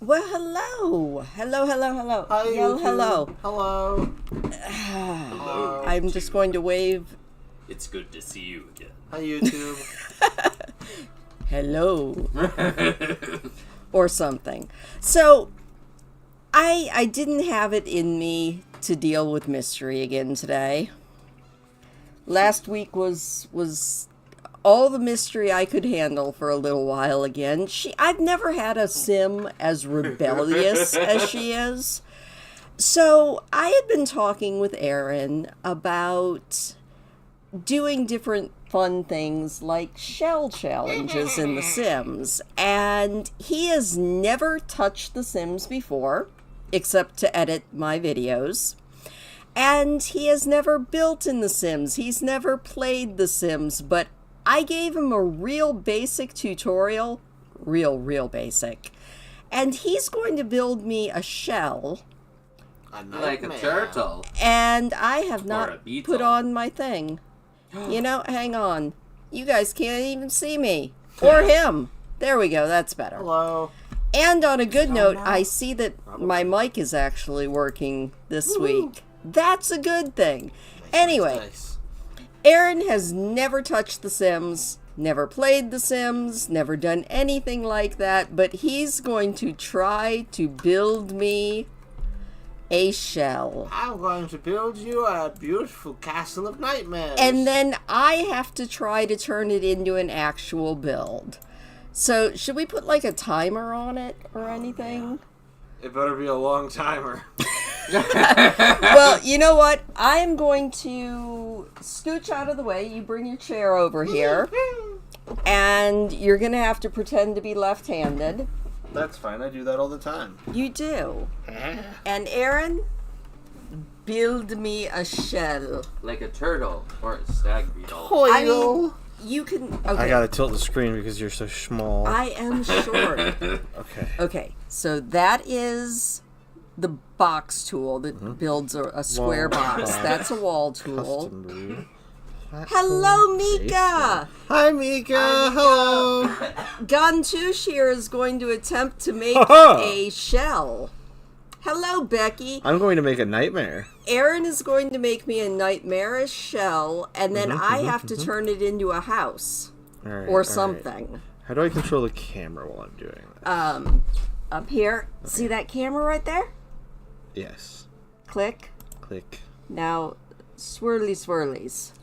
Well, hello. Hello, hello, hello. Hi, Yell YouTube. hello. Hello. Hello. I'm just going to wave It's good to see you again. Hi, YouTube. hello or something. So, I didn't have it in me to deal with mystery again today. Last week was all the mystery I could handle for a little while again. I've never had a sim as rebellious as she is. So I had been talking with Aaron about doing different fun things like shell challenges in The Sims. And he has never touched The Sims before, except to edit my videos. And he has never built in The Sims. He's never played The Sims, but I gave him a real basic tutorial, real basic, and he's going to build me a shell. Like a turtle. And I have Or a not beetle. put on my thing. You know, hang on. You guys can't even see me. Or him. There we go, that's better. Hello. And on a good note, I see that my mic is actually working this week. That's a good thing. Anyway. Nice. Aaron has never touched The Sims, never played The Sims, never done anything like that, but he's going to try to build me a shell. I'm going to build you a beautiful castle of nightmares. And then I have to try to turn it into an actual build. So, should we put like a timer on it or anything? It better be a long timer. Well, you know what? I'm going to scooch out of the way. You bring your chair over here. And you're going to have to pretend to be left-handed. That's fine. I do that all the time. You do. And Aaron, build me a shell. Like a turtle or a stag beetle. I mean, you can... Okay. I gotta tilt the screen because you're so small. I am short. Okay. Okay, so that is the box tool that builds a square Wall box. box. That's a wall tool. Custom move. Hello, Mika! Hi, Mika. Hello. Guntush here is going to attempt to make a shell. Hello, Becky. I'm going to make a nightmare. Aaron is going to make me a nightmarish shell, and then I have to turn it into a house. All right, Or all right. something. How do I control the camera while I'm doing that? Up here. See that camera right there? Yes. Click. Click. Now, swirlies.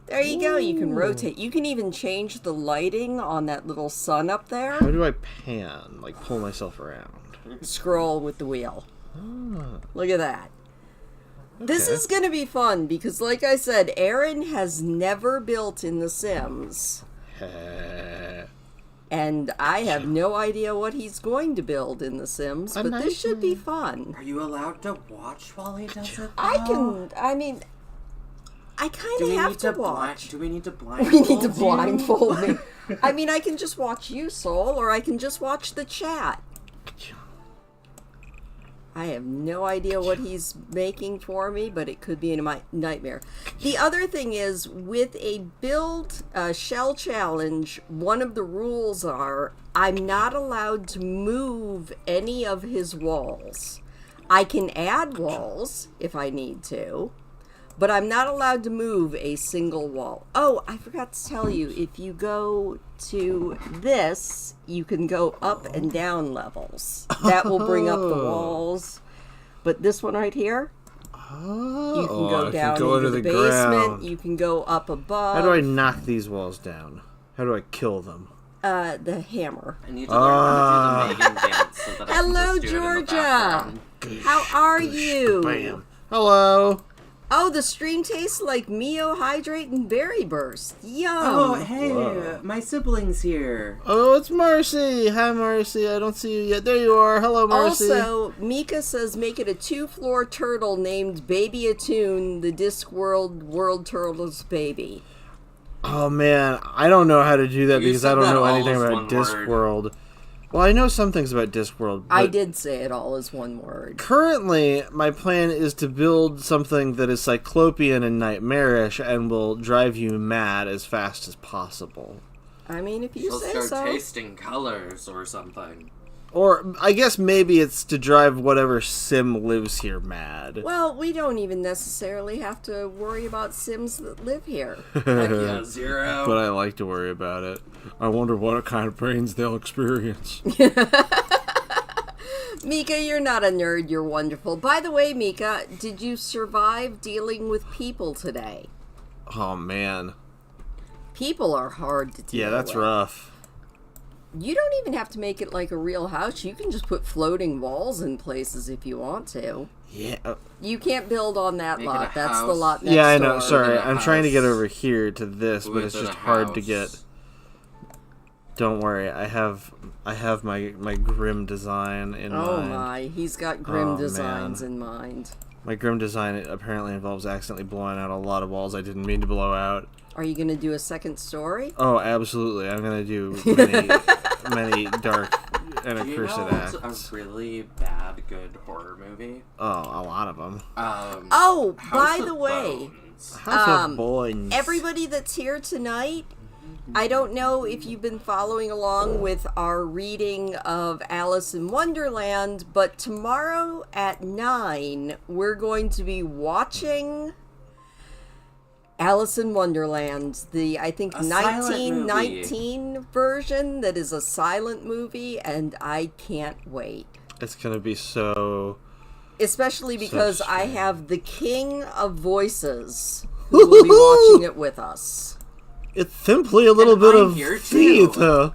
There you go. You can rotate. You can even change the lighting on that little sun up there. How do I pan? Like pull myself around? Scroll with the wheel. Look at that. This Okay. is going to be fun because, like I said, Aaron has never built in The Sims. And I have no idea what he's going to build in The Sims, but this should be fun. Are you allowed to watch while he does it? I kind Do of we have need to to watch. Do we need to blindfold We need to you? blindfold me. I mean, I can just watch you, Soul, or I can just watch the chat. I have no idea what he's making for me, but it could be a nightmare. The other thing is, with a build shell challenge, one of the rules are I'm not allowed to move any of his walls. I can add walls if I need to, but I'm not allowed to move a single wall. Oh, I forgot to tell you, if you go to this, you can go up and down levels. That will bring up the walls. But this one right here, you can go I down can go into under the the basement. ground. You can go up above. How do I knock these walls down? How do I kill them? The hammer. I need to learn how to do the Megan dance so that I Hello, can just do it in the Georgia. background. How are you? Bam. Hello. Oh, the stream tastes like Mio Hydrate and Berry Burst. Yum. Oh, hey, Whoa. my sibling's here. Oh, it's Marcy. Hi, Marcy. I don't see you yet. There you are. Hello, Marcy. Also, Mika says make it a 2-floor turtle named Baby Attune, the Discworld Turtle's baby. Oh man, I don't know how to do that You because said I don't that know all anything as about one Discworld. Well, I know some things about Discworld. But I did say it all as one word. Currently, my plan is to build something that is cyclopean and nightmarish and will drive you mad as fast as possible. I mean, if you She'll say start so. tasting colors or something. Or I guess maybe it's to drive whatever sim lives here mad. Well, we don't even necessarily have to worry about Sims that live here. Heck yeah, Zero. But I like to worry about it. I wonder what kind of brains they'll experience. Mika, you're not a nerd, you're wonderful. By the way, Mika, did you survive dealing with people today? Oh, man. People are hard to deal with. Yeah, that's rough. You don't even have to make it like a real house. You can just put floating walls in places if you want to. Yeah. You can't build on that Make it lot. a That's the house. lot next Yeah, I know. door. Sorry, Within a I'm trying to get house. over here to this, but it's Within just a hard to house. get. Don't worry, I have my grim design in Oh mind. my, he's got grim Oh, designs man. in mind. My grim design apparently involves accidentally blowing out a lot of walls I didn't mean to blow out. Are you going to do a second story? Oh, absolutely. I'm gonna do many dark and Do you know accursed what's acts. a really bad, good horror movie? Oh, a lot of them. Oh, House by of the way, Bones. House of Boys. everybody that's here tonight, I don't know if you've been following along with our reading of Alice in Wonderland, but tomorrow at 9, we're going to be watching Alice in Wonderland, the, I think, A silent 1919 version that is a silent movie, and I can't wait. It's gonna be so. Especially because I strange. have the king of voices who will be watching it with us. It's simply a little And bit I'm of here too. theater.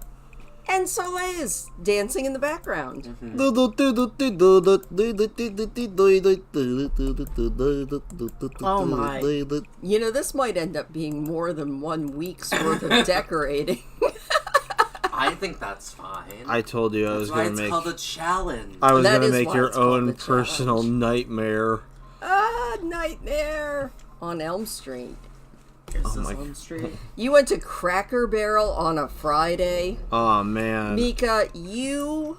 And Soleil is dancing in the background. Oh my. You know, this might end up being more than 1 week's worth of decorating. I think that's fine. I told you I was That's why gonna it's make. called a challenge. I was That gonna is make why your it's called own the personal challenge. nightmare. Nightmare on Elm Street. Is Oh this my- on street? You went to Cracker Barrel on a Friday. Oh man. Mika, you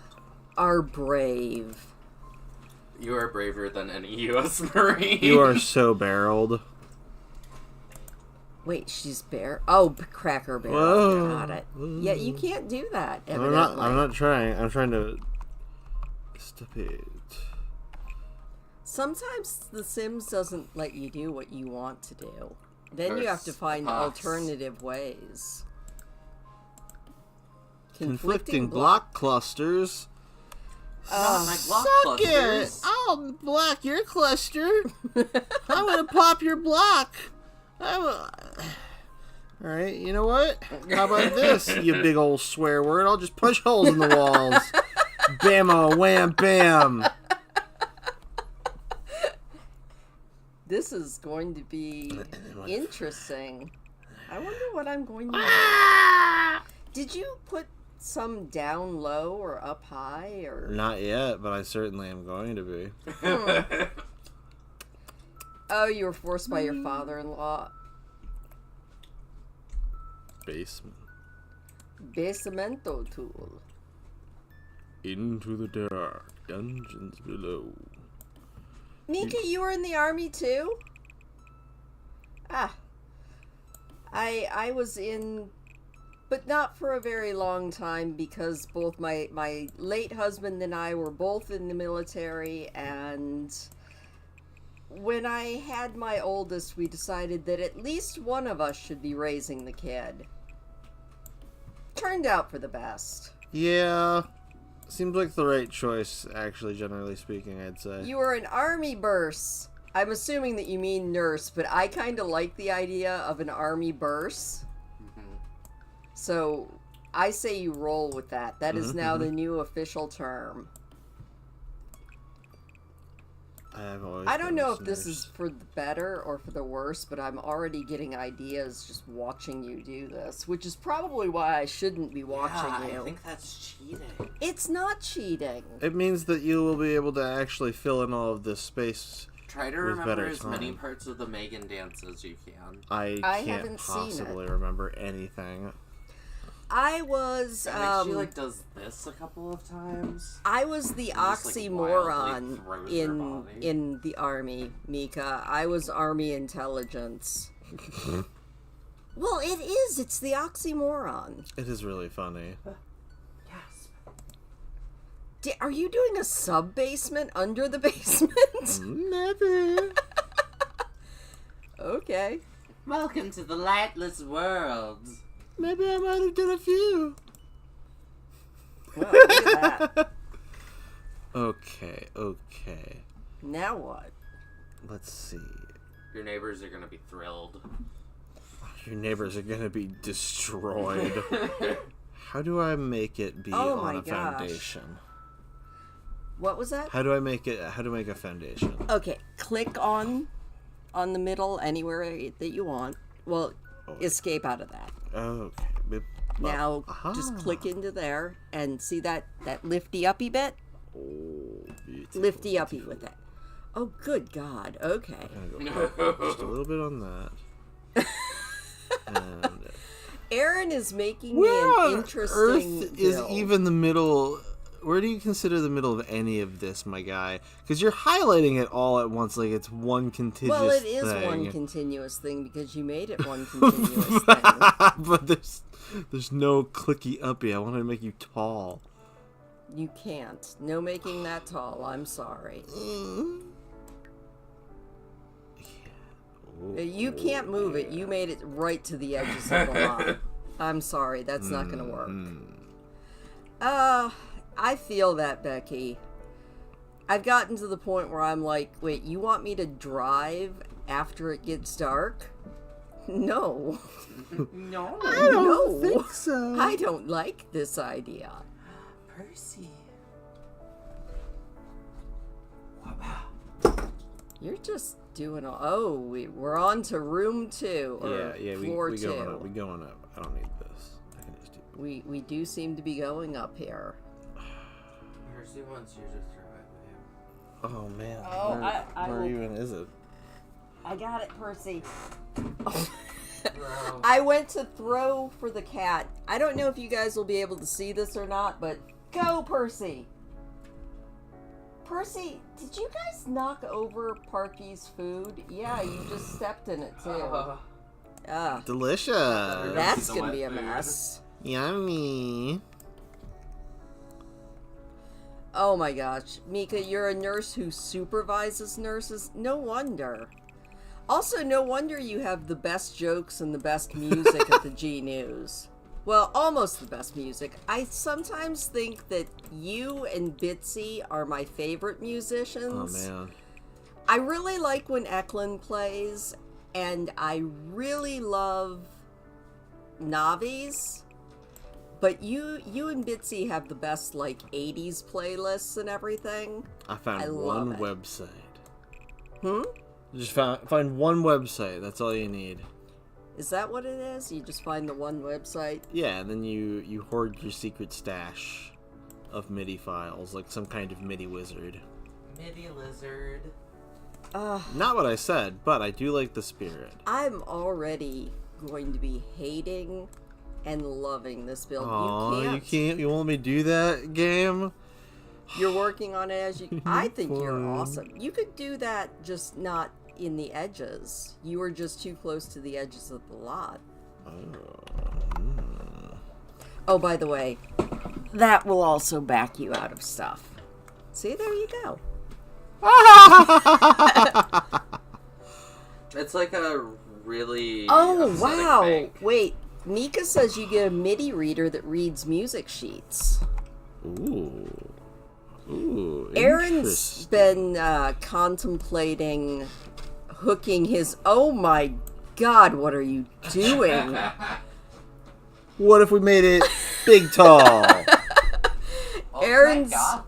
are brave. You are braver than any U.S. Marine. You are so barreled. Wait, she's Cracker Barrel. Whoa. Got it. Yeah, you can't do that, I'm evidently. not trying. I'm trying to. Stop it. Sometimes The Sims doesn't let you do what you want to do. Then you have to First find box. alternative ways. Conflicting block clusters. Not my block Suck it! clusters. I'll block your cluster. I'm gonna pop your block. Alright, you know what? How about this, you big old swear word? I'll just punch holes in the walls. Bammo, wham, bam. This is going to be interesting. I wonder what I'm going to do. Did you put some down low or up high or? Not yet, but I certainly am going to be. Oh, you were forced by your father-in-law. Basement. Basemento tool. Into the dark, dungeons below. Mika, you were in the army too? I was in, but not for a very long time because both my late husband and I were both in the military, and when I had my oldest, we decided that at least one of us should be raising the kid. Turned out for the best. Yeah. Seems like the right choice, actually, generally speaking, I'd say. You were an army burse. I'm assuming that you mean nurse, but I kind of like the idea of an army burse. So I say you roll with that. That is now the new official term. I don't know if this is for the better or for the worse, but I'm already getting ideas just watching you do this, which is probably why I shouldn't be watching you. I think that's cheating. It's not cheating. It means that you will be able to actually fill in all of this space. Try to With remember better as many time. parts of the Megan dance as you can. I I can't haven't seen it. possibly remember anything. I was I think she does this a couple of times. I was the just, oxymoron wildly throws her body. in the army, Mika. I was army intelligence. Well, it is. It's the oxymoron. It is really funny. Yes. Are you doing a sub-basement under the basement? Never. Okay. Welcome to the lightless world. Maybe I might have done a few. Well, look at that. Okay. Now what? Let's see. Your neighbors are gonna be thrilled. Your neighbors are gonna be destroyed. How do I make it be on a foundation? What was that? How do I make a foundation? Okay, click on the middle anywhere that you want. Well, escape out of that. Okay. Now, just click into there and see that lifty uppy bit? Beautiful, Lifty uppy with it. Oh, good God. Okay. Just a little bit on that. And Aaron is making me where an on interesting Earth is build. even the middle? Where do you consider the middle of any of this, my guy? Because you're highlighting it all at once, like it's one contiguous Well, it is thing. one continuous thing because you made it one continuous thing. But there's no clicky uppy. I want to make you tall. You can't. No making that tall. I'm sorry. You can't move it. You made it right to the edges of the line. I'm sorry. That's not going to work. I feel that, Becky. I've gotten to the point where I'm like, wait, you want me to drive after it gets dark? No. No. I don't No. think so. I don't like this idea. Percy. You're just doing all... Oh, we're on to room 2. Or floor we 2. going up. We going up. I don't need this. I can just do. We do seem to be going up here. Percy wants you to drive with him. Oh man. Oh, I where will- even is it? I got it, Percy. Bro. I went to throw for the cat. I don't know if you guys will be able to see this or not, but go, Percy! Percy, did you guys knock over Parky's food? Yeah, you just stepped in it too. Delicious. That's the gonna wet be a food. mess. Yummy. Oh my gosh. Mika, you're a nurse who supervises nurses? No wonder. Also, no wonder you have the best jokes and the best music at the G News. Well, almost the best music. I sometimes think that you and Bitsy are my favorite Oh musicians. man. I really like when Eklund plays, and I really love Navi's. But you and Bitsy have the best, like, 80s playlists and everything. I found I love one it. website. Hmm? Just find one website. That's all you need. Is that what it is? You just find the one website? Yeah, and then you hoard your secret stash of MIDI files, like some kind of MIDI wizard. MIDI lizard. Not what I said, but I do like the spirit. I'm already going to be hating and loving this build. Aw, You can't. You won't let me do that, game? You're working on it as you... I think you're Fine. awesome. You could do that, just not in the edges. You were just too close to the edges of the lot. Oh, by the way, that will also back you out of stuff. See, there you go. It's like a really. Oh, aesthetic wow. bank. Wait, Mika says you get a MIDI reader that reads music sheets. Ooh. Ooh. Aaron's been contemplating hooking his... Oh my god, what are you doing? What if we made it big tall? Oh, Aaron's my God.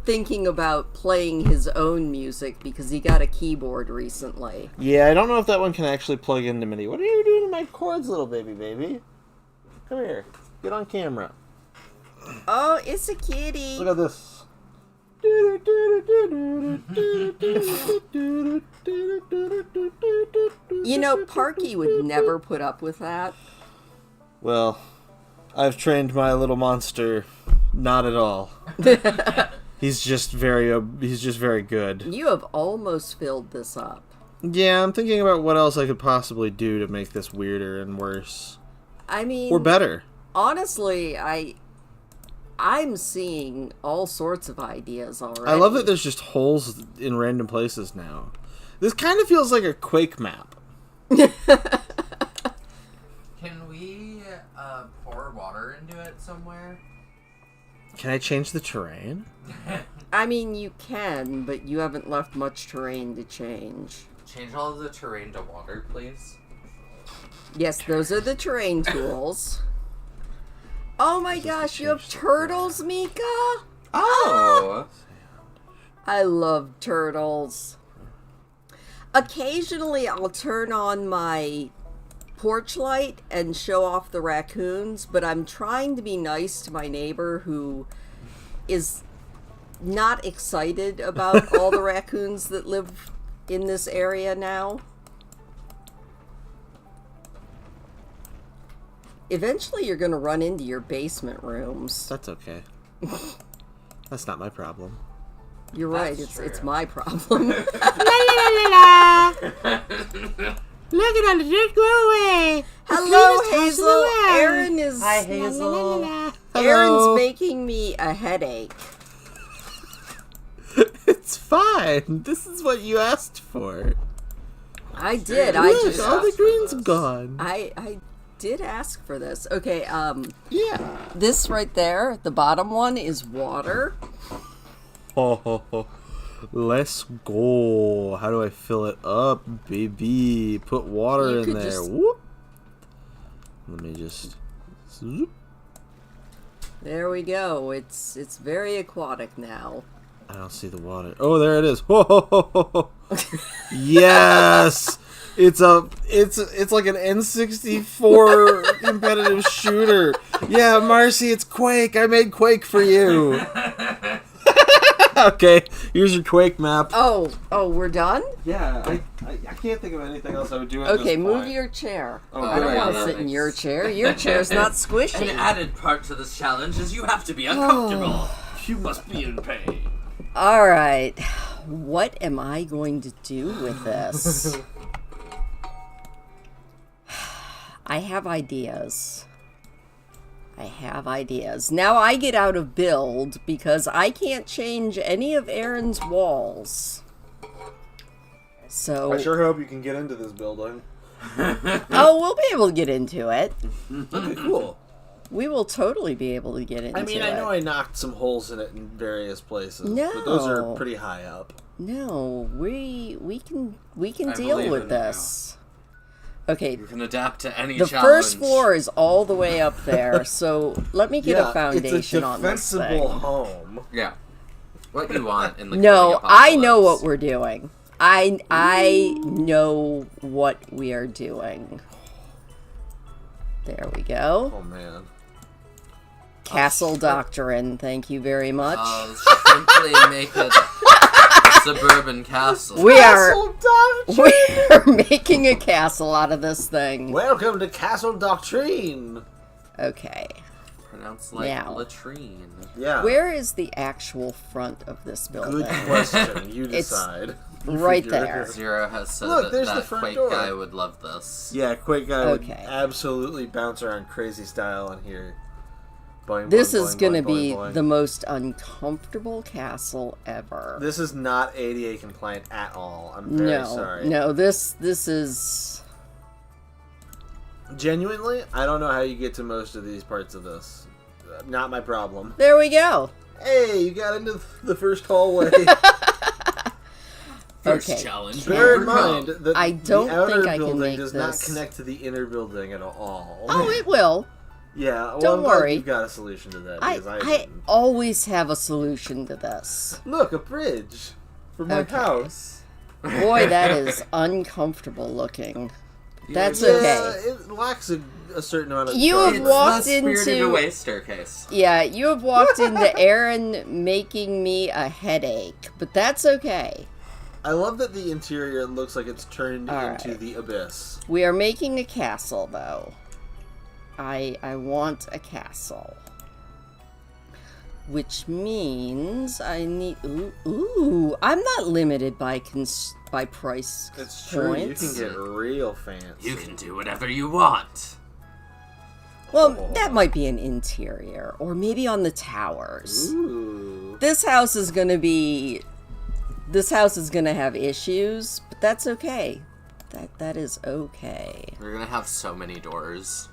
thinking about playing his own music because he got a keyboard recently. Yeah, I don't know if that one can actually plug into MIDI. What are you doing to my cords, little baby? Come here. Get on camera. Oh, it's a kitty. Look at this. You know, Parky would never put up with that. Well, I've trained my little monster not at all. He's just very good. You have almost filled this up. Yeah, I'm thinking about what else I could possibly do to make this weirder and worse. I mean... Or better. Honestly, I'm seeing all sorts of ideas already. I love that there's just holes in random places now. This kind of feels like a Quake map. Can we pour water into it somewhere? Can I change the terrain? I mean, you can, but you haven't left much terrain to change. Change all of the terrain to water, please. Yes, those are the terrain tools. Oh my gosh, you have turtles, Mika? Oh! I love turtles. Occasionally, I'll turn on my porch light and show off the raccoons, but I'm trying to be nice to my neighbor who is not excited about all the raccoons that live in this area now. Eventually, you're going to run into your basement rooms. That's okay. That's not my problem. You're right. That's It's true. my problem. La la la la la! Look at all the dirt go away. Hello, Hazel. Aaron is. Hi, Hazel. Aaron's making me a headache. It's fine. This is what you asked for. I did. Look, I Look, just. all the asked for green's this. gone. I did ask for this. Okay. Yeah. This right there, the bottom one is water. Oh, let's go. How do I fill it up, baby? Put water You in could there. just- Whoop. Let me just. Zoop. There we go. It's very aquatic now. I don't see the water. Oh, there it is. Whoa. Yes. It's like an N64 competitive shooter. Yeah, Marcy, it's Quake. I made Quake for you. Okay, here's your Quake map. Oh, we're done? Yeah, I can't think of anything else I would do at Okay, this move point. your chair. Oh, I don't good want to idea. sit in your chair. Your chair's not An squishy. added part to this challenge is you have to be uncomfortable. You must be in pain. All right. What am I going to do with this? I have ideas. Now I get out of build because I can't change any of Aaron's walls. So, I sure hope you can get into this building. oh, we'll be able to get into it. Okay, cool. We will totally be able to get into it. I mean, I know I knocked some holes in it in various places, but those No. are pretty high up. No, we can I deal believe with in this. Okay, You can adapt to any the challenge. first floor is all the way up there, so let me get a it's a foundation on this defensible thing. home. Yeah. What you want in the No, coming I know what apocalypse. we're doing. I know what we are doing. There we go. Oh man. Castle Doctrine, thank you very much. Simply make it suburban castle. we are Doctrine! we are making a castle out of this thing. Welcome to Castle Doctrine. Okay. Pronounced like Now. latrine. Yeah. Where is the actual front of this building? Good question. You It's decide. right Figure it there. out. Zero has said Look, that there's the that front Quake door. guy would love this. Yeah, Quake guy would Okay. absolutely bounce around crazy style on here. Boing, This boing, is boing, going to boing, be boing, boing. the most uncomfortable castle ever. This is not ADA compliant at all. I'm very sorry. No, this is... Genuinely, I don't know how you get to most of these parts of this. Not my problem. There we go. Hey, you got into the first hallway. First Okay. challenge. Bear in overcome. mind that I don't the outer think I can building make does this. not connect to the inner building at all. Oh, it will. Yeah, well, Don't I'm glad worry. you've got a solution to that I because I didn't. always have a solution to this. Look, a bridge for my Okay. house. Boy, that is uncomfortable looking. That's Yeah, okay. it lacks a certain amount of. You charm. have It's walked the Spirited into- Away staircase. Yeah, you have walked into Aaron making me a headache, but that's okay. I love that the interior looks like it's turned All into right. the abyss. We are making a castle, though. I want a castle. Which means I need... Ooh, I'm not limited by price It's true. points. You can get real fancy. You can do whatever you want. Well, that might be an interior, or maybe on the towers. Ooh. This house is gonna have issues, but that's okay. That is okay. We're gonna have so many doors.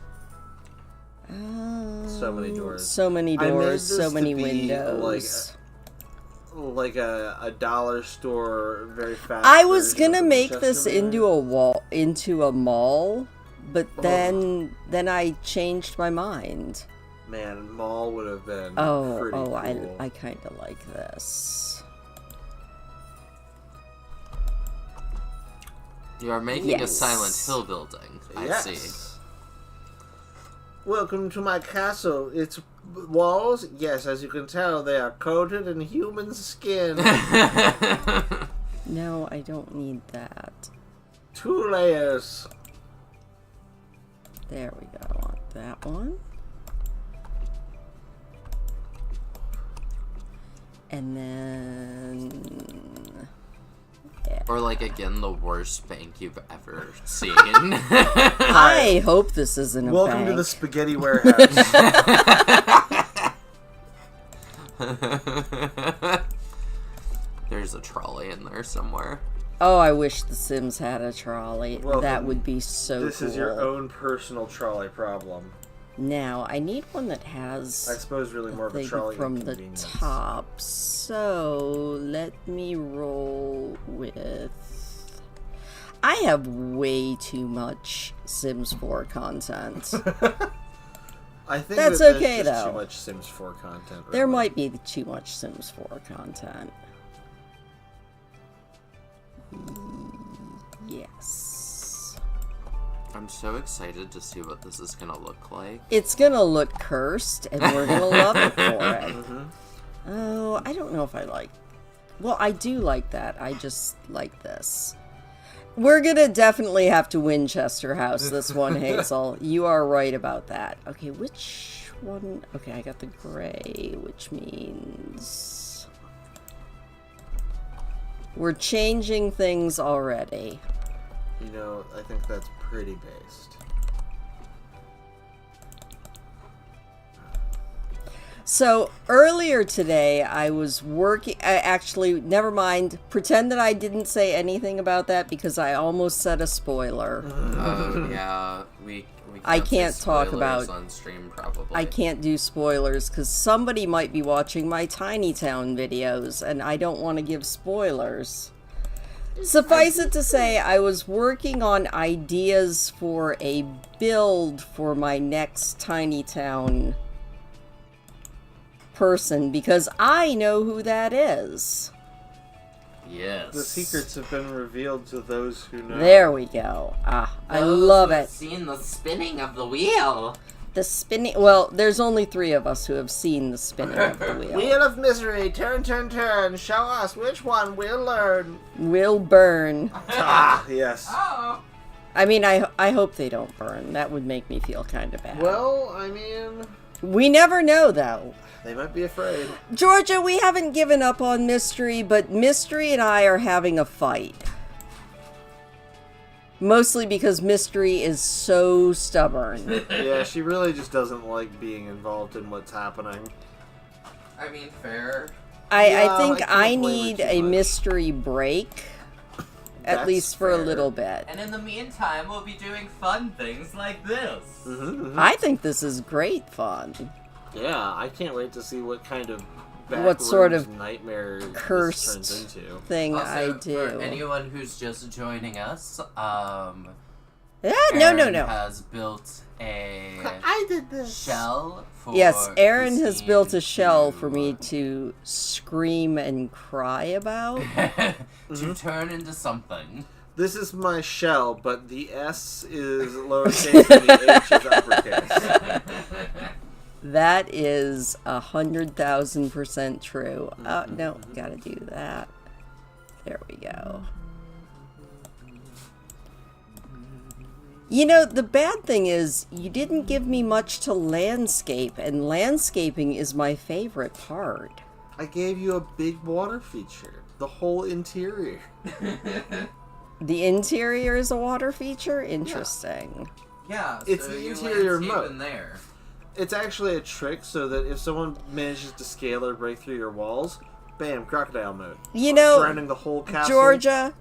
So many doors. So many I made doors, this so to many be windows. Like a dollar store, very fast. I was version of gonna the make Manchester this into a mall, but then I changed my mind. Man, mall would have been pretty Oh, cool. I kind of like this. You are making a Yes. Silent Hill building. I see. Welcome to my castle. Its walls, yes, as you can tell, they are coated in human skin. No, I don't need that. 2 layers. There we go. I want that one. And then... yeah. Or like again, the worst bank you've ever seen. I hope this isn't a Welcome bank. to the spaghetti warehouse. There's a trolley in there somewhere. Oh, I wish The Sims had a trolley. Well, that then, would be so This cool. is your own personal trolley problem. Now, I need one that has I suppose really more of a thing trolley from the inconvenience. top. So, let me roll with... I have way too much Sims 4 content. I think That's that okay, there's just though. too much Sims 4 content. There really. might be too much Sims 4 content. Yes. I'm so excited to see what this is gonna look like. It's gonna look cursed, and we're gonna love it for it. Mm-hmm. Oh, I don't know if I like... Well, I do like that. I just like this. We're gonna definitely have to Winchester House this one, Hazel. You are right about that. Okay, which one? Okay, I got the gray, which means... we're changing things already. You know, I think that's pretty based. So earlier today, I was working. Actually, never mind. Pretend that I didn't say anything about that because I almost said a spoiler. Oh yeah, we I can't say talk spoilers about- on stream probably. I can't do spoilers because somebody might be watching my Tiny Town videos, and I don't want to give spoilers. Suffice it to say, I was working on ideas for a build for my next Tiny Town person because I know who that is. Yes. The secrets have been revealed to those who know. There we go. Ah, I love it. Seen the spinning of the wheel. The spinning. Well, there's only 3 of us who have seen the spinning of the wheel. Wheel of misery, turn, turn, turn. Show us which one we'll learn. Will burn. Ah, yes. Oh. I mean, I hope they don't burn. That would make me feel kind of bad. Well, I mean, We never know, though. they might be afraid. Georgia, we haven't given up on Mystery, but Mystery and I are having a fight. Mostly because Mystery is so stubborn. Yeah, she really just doesn't like being involved in what's happening. I mean, fair. I Yeah, think I can't I blame her need too a much. Mystery break. At That's least for a fair. little bit. And in the meantime, we'll be doing fun things like this. Mm-hmm. I think this is great fun. Yeah, I can't wait to see what kind of What sort of nightmare cursed this turns into. thing Also, I do. for anyone who's just joining us, Yeah, Aaron no. has built a I did this. shell for Yes, Aaron has Christine built a shell for to- me to scream and cry about. to turn into something. This is my shell, but the S is lowercase and the H is uppercase. That is 100,000% true. Oh, no, gotta do that. There we go. You know, the bad thing is, you didn't give me much to landscape, and landscaping is my favorite part. I gave you a big water feature. The whole interior. The interior is a water feature? Interesting. Yeah, It's so the you interior landscape mode. in there. it's actually a trick so that if someone manages to scale or break through your walls, bam, crocodile mode. You know, surrounding the whole castle. Georgia,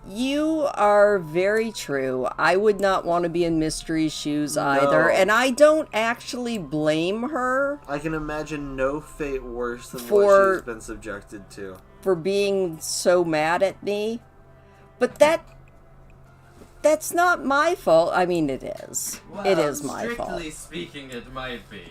you are very true. I would not want to be in Mystery's shoes either, and I don't actually blame her. I can imagine no fate worse than For- what she's been subjected to. For being so mad at me. But that's not my fault. I mean, it is. It is my fault. Strictly speaking, it might be.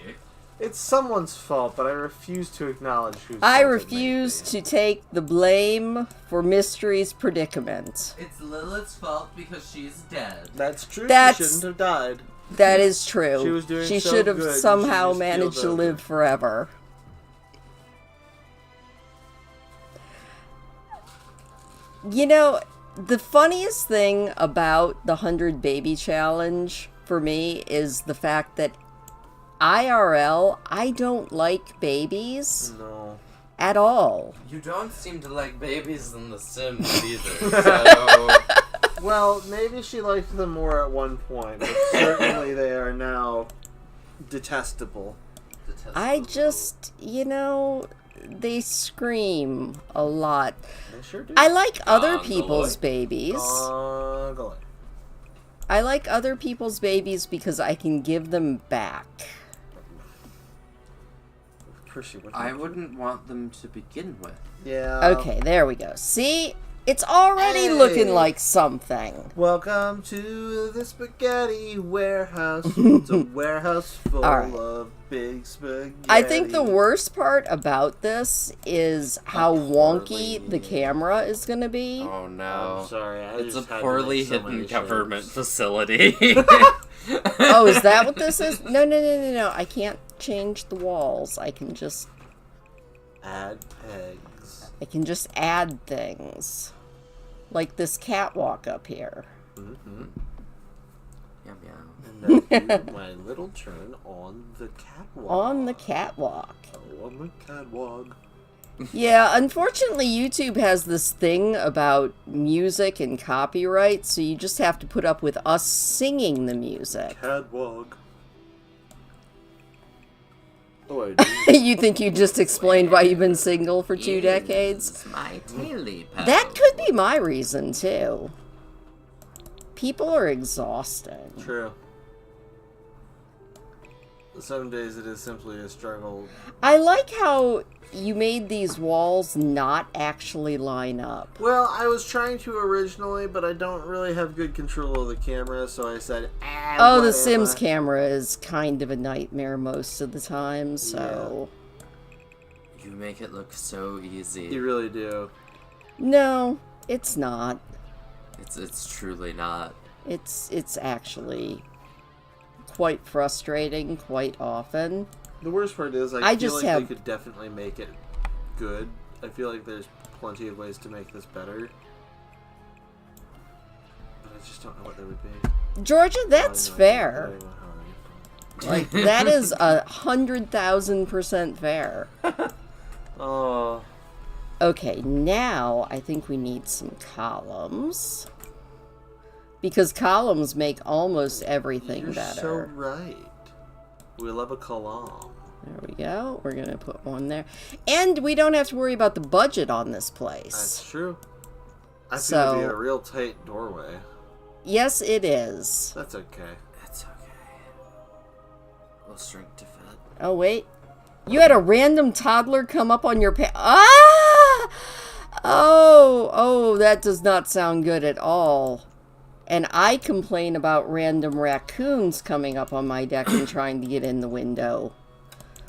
It's someone's fault, but I refuse to acknowledge whose I fault it refuse may to take the blame for Mystery's predicament. It's Lilith's fault because she's dead. be. That's true. That's- She shouldn't have died. That is true. She was doing She so should have good, somehow she just managed keeled to over. live forever. You know, the funniest thing about the 100 Baby Challenge for me is the fact that IRL, I don't like babies No. at all. You don't seem to like babies in The Sims either, so... Well, maybe she liked them more at one point, but certainly they are now detestable. I just, you know, they scream a lot. They sure do. I like other Gondola. people's babies. Goggle. I like other people's babies because I can give them back. Percy, what I wouldn't want them to begin with. Yeah. Okay, there we go. See? It's already Hey. looking like something. Welcome to the spaghetti warehouse. It's a warehouse full All right. of big spaghetti. I think the worst part about this is how wonky the camera is going to be. Oh no. I'm sorry. It's a just had to poorly make so hidden many government shapes. facility. Oh, is that what this is? No. I can't change the walls. I can just Add pegs. add things. Like this catwalk up here. Mm-hmm. Yum yum. And now do my little turn on the catwalk. On the catwalk. Oh, on the catwalk. Yeah, unfortunately, YouTube has this thing about music and copyright, so you just have to put up with us singing the music. Catwalk. Oh, I do. You think you just explained why you've been single for 2 decades? It's my daily pet. That could be my reason, too. People are exhausting. True. Some days it is simply a struggle. I like how you made these walls not actually line up. Well, I was trying to originally, but I don't really have good control of the camera, so I said, Oh, the whatever. Sims camera is kind of a nightmare most of the time, so... You make it look so easy. You really do. No, it's not. It's truly not. It's actually quite frustrating quite often. The worst part is, I I feel just like have- they could definitely make it good. I feel like there's plenty of ways to make this better. But I just don't know what they would be. Georgia, that's I fair. don't know how Like, that is 100,000% fair. Oh, Okay, now I think we need some columns. Because columns make almost everything you're better. so right. We love a column. There we go. We're going to put one there. And we don't have to worry about the budget on this place. That's true. I think So- it'd be a real tight doorway. Yes, it is. That's okay. It's okay. We'll shrink to fit. Oh, wait. You had a random toddler come up on your Ah! Oh, that does not sound good at all. And I complain about random raccoons coming up on my deck and trying to get in the window.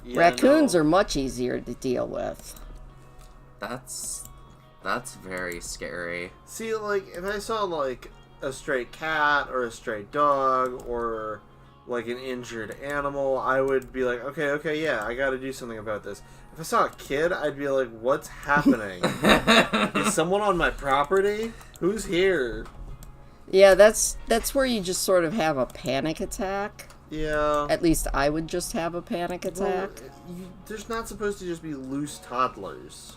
Yeah, Raccoons no. are much easier to deal with. That's very scary. See, like, if I saw, like, a stray cat or a stray dog or, like, an injured animal, I would be like, okay, yeah, I gotta do something about this. If I saw a kid, I'd be like, what's happening? Is someone on my property? Who's here? Yeah, that's where you just sort of have a panic attack. Yeah. At least I would just have a panic attack. There's not supposed to just be loose toddlers.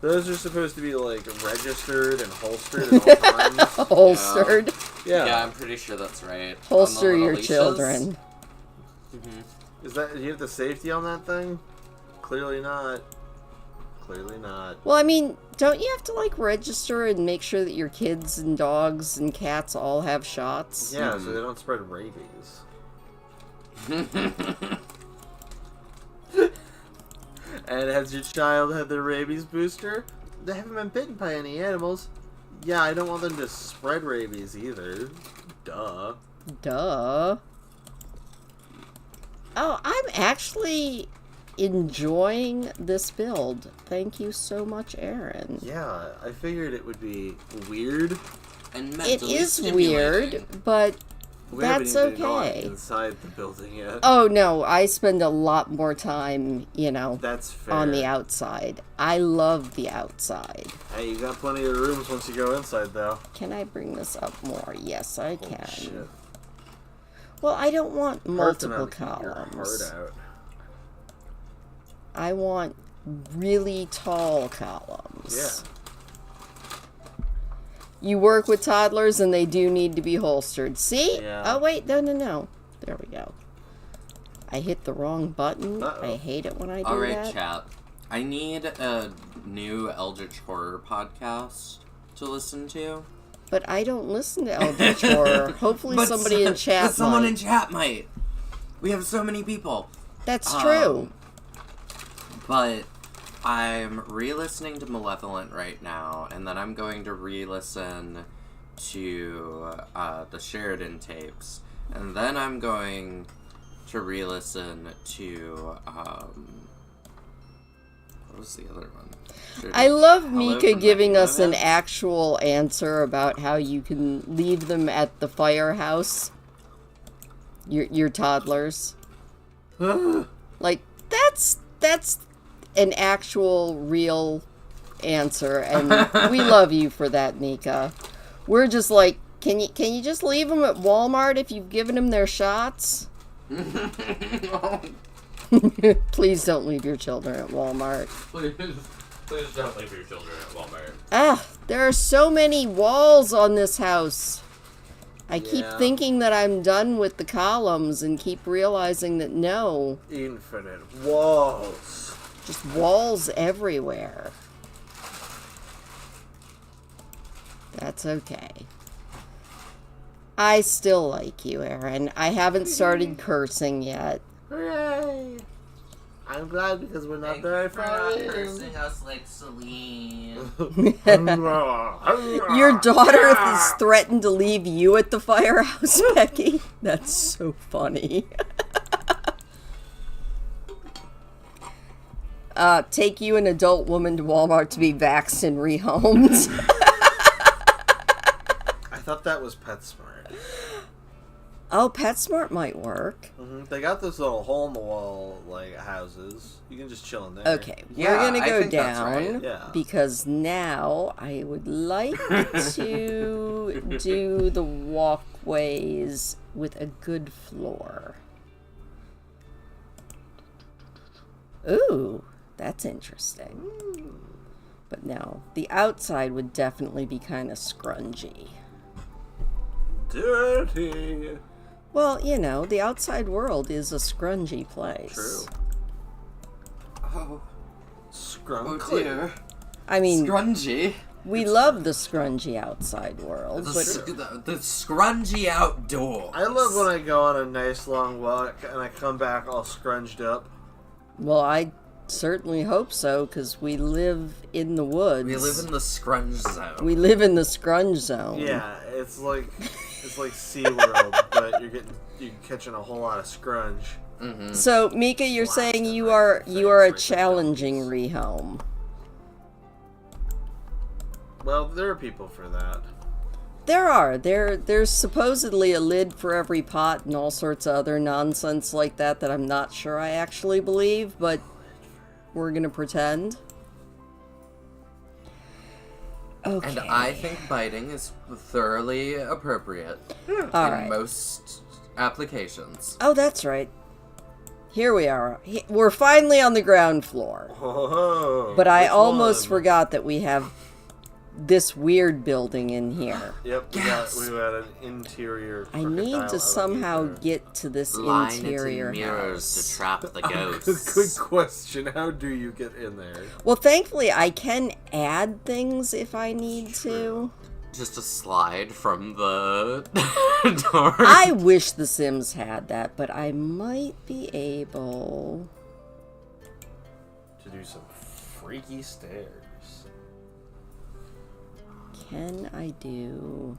Those are supposed to be, like, registered and holstered at all times. Holstered. Yeah. Yeah, I'm pretty sure that's right. Holster On the your little leashes. children. Do you have the safety on that thing? Clearly not. Clearly not. Well, I mean, don't you have to, like, register and make sure that your kids and dogs and cats all have shots? Yeah, so they don't spread rabies. And has your child had their rabies booster? They haven't been bitten by any animals. Yeah, I don't want them to spread rabies either. Duh. Duh. Oh, I'm actually enjoying this build. Thank you so much, Aaron. Yeah, I figured it would be weird. And It mentally is stimulating. weird, but We haven't that's even gone okay. inside the building yet. Oh no, I spend a lot more time, you know, That's fair. on the outside. I love the outside. Hey, you got plenty of rooms once you go inside, though. Can I bring this up more? Yes, I Holy can. shit. Well, I don't want Hurts to multiple not keep your columns. heart out. I want really tall columns. Yeah. You work with toddlers and they do need to be holstered. See? Yeah. Oh, wait. No. There we go. I hit the wrong button. Uh-oh. I hate it when I do Alright, that. chat. I need a new Eldritch Horror podcast to listen to. But I don't listen to Eldritch Horror. Hopefully somebody in chat But someone might. in chat might. We have so many people. That's true. But I'm re-listening to Malevolent right now, and then I'm going to re-listen to the Sheridan tapes, and then I'm going to re-listen to what was the other one? I love Hello Mika from giving us an 1911. actual answer about how you can leave them at the firehouse. Your toddlers. Like, that's an actual real answer, and we love you for that, Mika. We're just like, can you just leave them at Walmart if you've given them their shots? Please don't leave your children at Walmart. Please don't leave your children at Walmart. Ah, there are so many walls on this house. I keep Yeah. thinking that I'm done with the columns and keep realizing that no, Infinite walls. just walls everywhere. That's okay. I still like you, Aaron. I haven't started cursing yet. Hooray! I'm glad because we're not very far in. us like Celine. Your daughter has threatened to leave you at the firehouse, Becky. That's so funny. Take you, an adult woman, to Walmart to be vaxxed and rehomed. I thought that was PetSmart. Oh, PetSmart might work. They got this little hole in the wall like houses. You can just chill in there. Okay, Yeah, we're gonna I go think that's down right. Yeah. because now I would like to do the walkways with a good floor. Ooh, that's interesting. But no, the outside would definitely be kind of scrungy. Dirty. Well, you know, the outside world is a scrungy place. True. Oh Scrunkly. dear. I mean, Scrungy. we love the scrungy outside world, but The scrungy outdoors. I love when I go on a nice long walk and I come back all scrunched up. well, I certainly hope so, because we live in the woods. We live in the scrunge zone. We live in the scrunge zone. Yeah, it's like SeaWorld, but you're catching a whole lot of scrunge. Mm-hmm. So, Mika, you're saying you are a challenging rehome. Well, there are people for that. There's supposedly a lid for every pot and all sorts of other nonsense like that I'm not sure I actually believe, but we're gonna pretend. Okay. And I think biting is thoroughly appropriate All in right. most applications. Oh, that's right. Here we are. We're finally on the ground floor. Oh, But I which almost one? forgot that we have this weird building in here. Yep, Yes. we got an interior. I need to somehow get to this Line interior it in mirrors house. to trap the ghosts. Good question. How do you get in there? Well, thankfully, I can add things if I need to. Just a slide from the door. I wish The Sims had that, but I might be able... To do some freaky stairs. Can I do...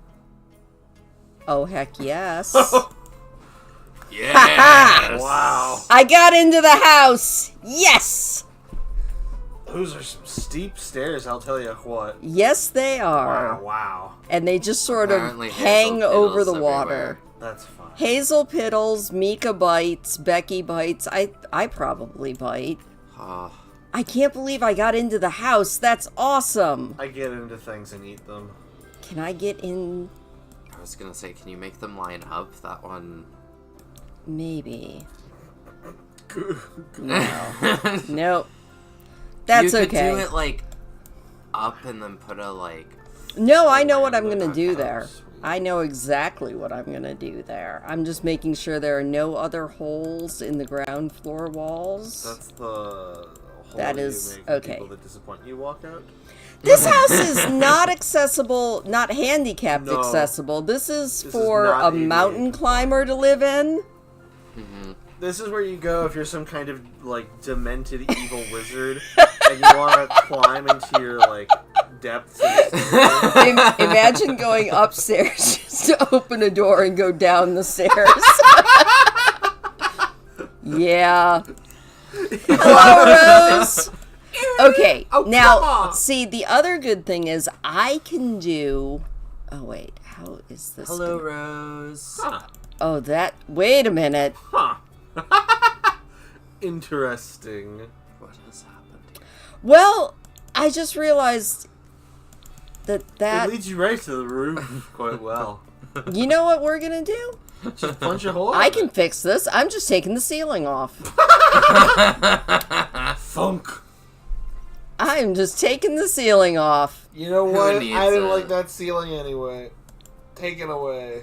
Oh, heck yes. Yes! Wow. I got into the house! Yes! Those are some steep stairs, I'll tell you what. Yes, they are. Wow. And they just sort Apparently of Hazel hang over piddles the water. everywhere. That's fine. Hazel piddles, Mika bites, Becky bites. I probably bite. Oh, I can't believe I got into the house. That's awesome. I get into things and eat them. Can I get in? I was gonna say, can you make them line up? That one. Maybe. No. Nope. That's you could okay. do it like up and then put a like. No, I know what I'm going to do Okay. there. I know exactly what I'm going to do there. I'm just making sure there are no other holes in the ground floor walls. That's the hole That you is- make when okay. people that disappoint you walk out. This house is not accessible, not handicapped No. accessible. This is This is for not a ADA mountain climber to live in. This is where you go if you're some kind of like demented evil wizard and you want to climb into your like depths. Imagine going upstairs just to open a door and go down the stairs. Yeah. Hello, Rose. Okay, Oh, come now, on. see, the other good thing is I can do... Oh, wait, how is this? Hello, gonna- Rose. Huh. Oh, that... Wait a minute. Huh. Interesting. What has happened? Well, I just realized that It leads you right to the roof quite well. You know what we're gonna do? Just punch a hole. I in can it. fix this. I'm just taking the ceiling off. Thunk. I'm just taking the ceiling off. You know Who what? needs I didn't it? like that ceiling anyway. Take it away.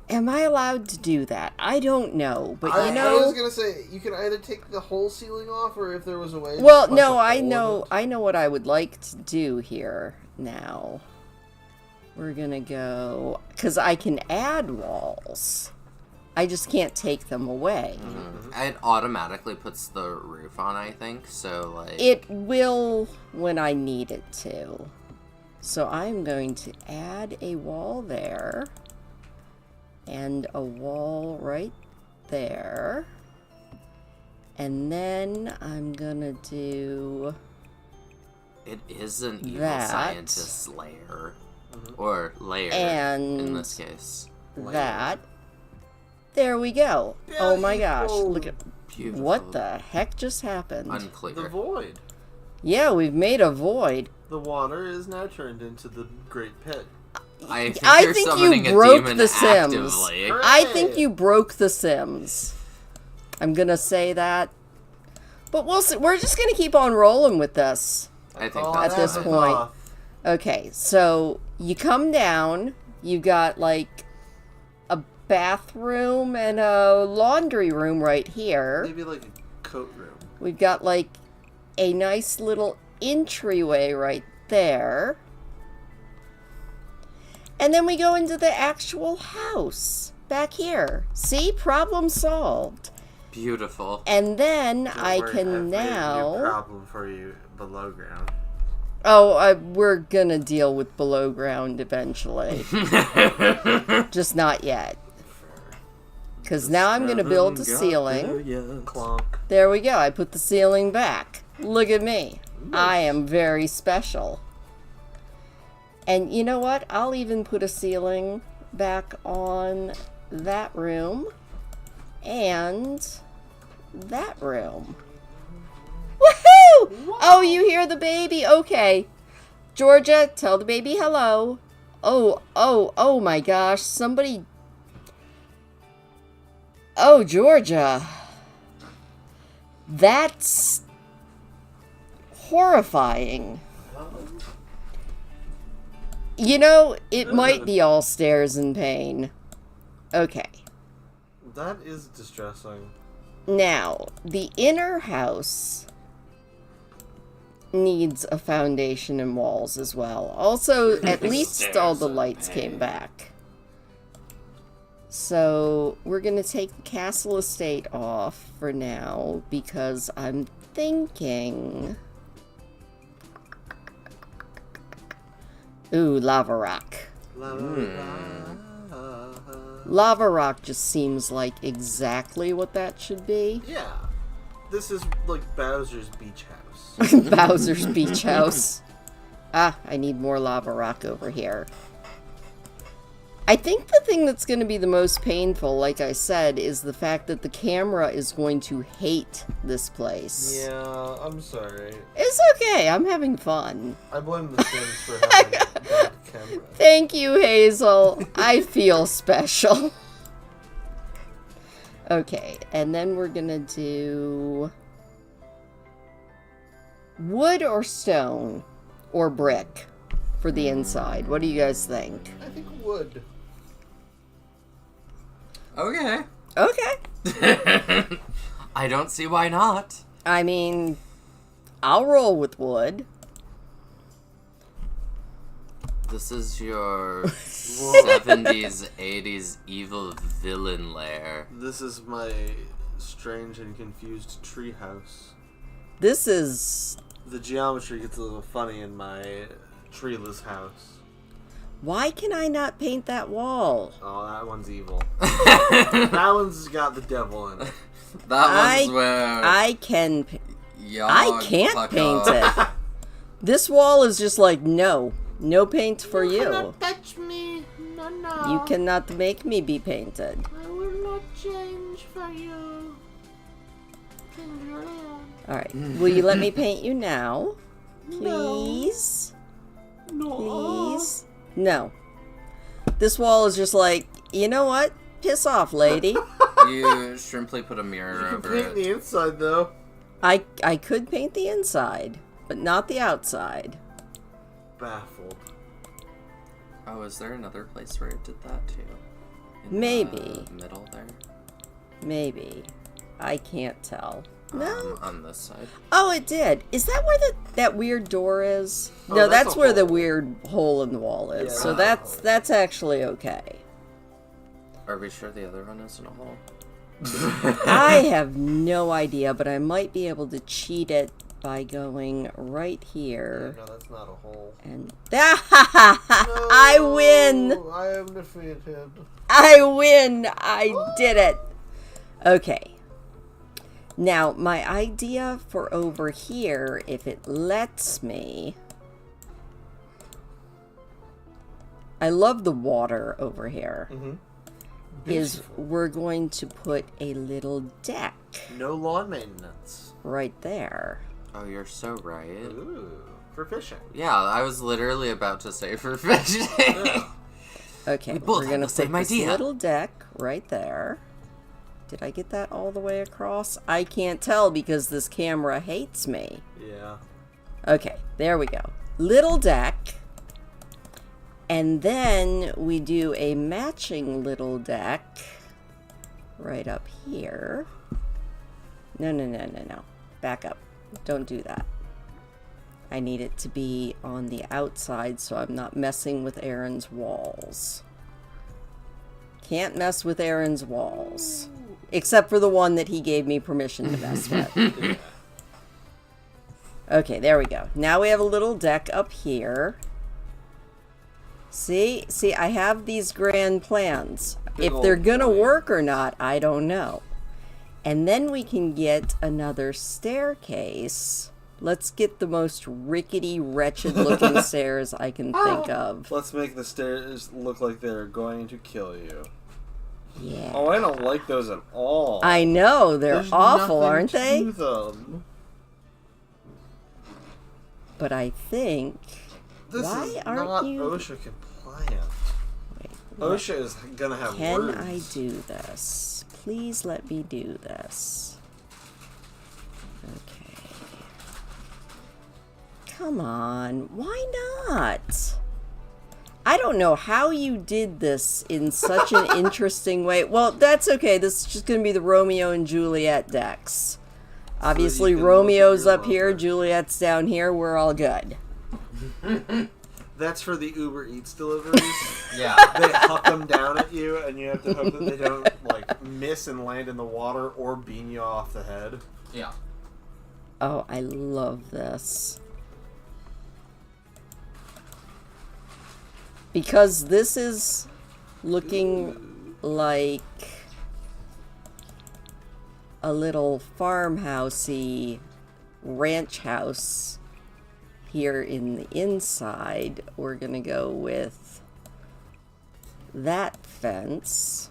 Am I allowed to do that? I don't know, but you I know... was gonna say you can either take the whole ceiling off, or if there was a way. to Well, punch no, a I hole in know. it. I know what I would like to do here now. We're gonna go because I can add walls. I just can't take them away. It automatically puts the roof on, I think. So like. It will when I need it to. So I'm going to add a wall there. And a wall right there. And then I'm gonna do... It is an evil that. scientist's lair. Or lair, And in this case. that. There we go. Oh my gosh. Look at... Beautiful. What the heck just happened? Unclear. The void. Yeah, we've made a void. The water is now turned into the great pit. I think, I you're think you summoning a broke demon the Sims. actively. I think you broke the Sims. I'm gonna say that. But we'll see. We're just gonna keep on rolling with this. I think Oh, that's At this that's fine. point. off. Okay, so you come down, you got like a bathroom and a laundry room right here. Maybe like a coat room. We've got like a nice little entryway right there. And then we go into the actual house back here. See? Problem solved. Beautiful. And then Don't I worry, can I've made a new now... problem for you below ground. Oh, we're gonna deal with below ground eventually. Just not yet. Because now I'm gonna build a ceiling. Clonk. There we go. I put the ceiling back. Look at me. I am very special. And you know what? I'll even put a ceiling back on that room and that room. Woohoo! Oh, you hear the baby? Okay. Georgia, tell the baby hello. Oh my gosh. Somebody... Oh, Georgia. That's horrifying. You know, it might be all stairs and pain. Okay. That is distressing. Now, the inner house needs a foundation and walls as well. Also, at least all the lights came back. So, we're going to take the castle estate off for now because I'm thinking... Ooh, lava rock. Lava rock just seems like exactly what that should be. Yeah. This is like Bowser's beach house. Bowser's beach house. Ah, I need more lava rock over here. I think the thing that's going to be the most painful, like I said, is the fact that the camera is going to hate this place. Yeah, I'm sorry. It's okay, I'm having fun. I blame the Sims for having a bad camera. Thank you, Hazel. I feel special. Okay, and then we're gonna do wood or stone or brick for the inside. What do you guys think? I think wood. Okay. Okay. I don't see why not. I mean, I'll roll with wood. This is your 70s, 80s evil villain lair. This is my strange and confused treehouse. This is... The geometry gets a little funny in my treeless house. Why can I not paint that wall? Oh, that one's evil. That one's got the devil in it. That one's where I can... y'all I can't fuck paint up. it. This wall is just like, no. No paint for You you. cannot touch me. No, no. You cannot make me be painted. I will not change for you. Alright. Will you let me paint you now? Please? No. Please? No. This wall is just like, you know what? Piss off, lady. You simply put a mirror You can over paint it. the inside, though. I could paint the inside, but not the outside. Baffled. Oh, is there another place where it did that too? In Maybe. the middle there? Maybe. I can't tell. No. On this side. Oh, it did. Is that where that weird door is? Oh, No, that's that's a where the hole. weird hole in the wall is. Yeah, So that's a that's actually okay. Are we sure the other one isn't a hole? I have no idea, but I might be able to cheat it by going right here. No, that's not a hole. And I win! No, I am defeated. I win! I did it! Okay. Now, my idea for over here, if it lets me... I love the water over here. Mm-hmm. Is we're going to put a little deck No lawn maintenance. right there. Oh, you're so right. Ooh, for fishing. Yeah, I was literally about to say for fishing. Yeah. Okay, We both we're had gonna the same put this idea. little deck right there. Did I get that all the way across? I can't tell because this camera hates me. Yeah. Okay, there we go. Little deck. And then we do a matching little deck right up here. No. Back up. Don't do that. I need it to be on the outside so I'm not messing with Aaron's walls. Can't mess with Aaron's walls. Except for the one that he gave me permission to mess with. Yeah. Okay, there we go. Now we have a little deck up here. See, I have these grand plans. Big If they're old gonna plan. work or not, I don't know. And then we can get another staircase. Let's get the most rickety, wretched looking stairs I can think of. Let's make the stairs look like they're going to kill you. Yeah. Oh, I don't like those at all. I know, they're There's awful, nothing aren't to they? them. But I think... This Why is aren't not you- OSHA compliant. Wait, OSHA is gonna have can words. I do this? Please let me do this. Okay. Come on, why not? I don't know how you did this in such an interesting way. Well, that's okay. This is just going to be the Romeo and Juliet decks. Obviously, you can Romeo's look at up your here, lover. Juliet's down here. We're all good. That's for the Uber Eats deliveries. Yeah. They huck them down at you, and you have to hope that they don't like miss and land in the water or beam you off the head. Yeah. Oh, I love this. Because this is looking like a little farmhousey ranch house here in the inside. We're gonna go with that fence.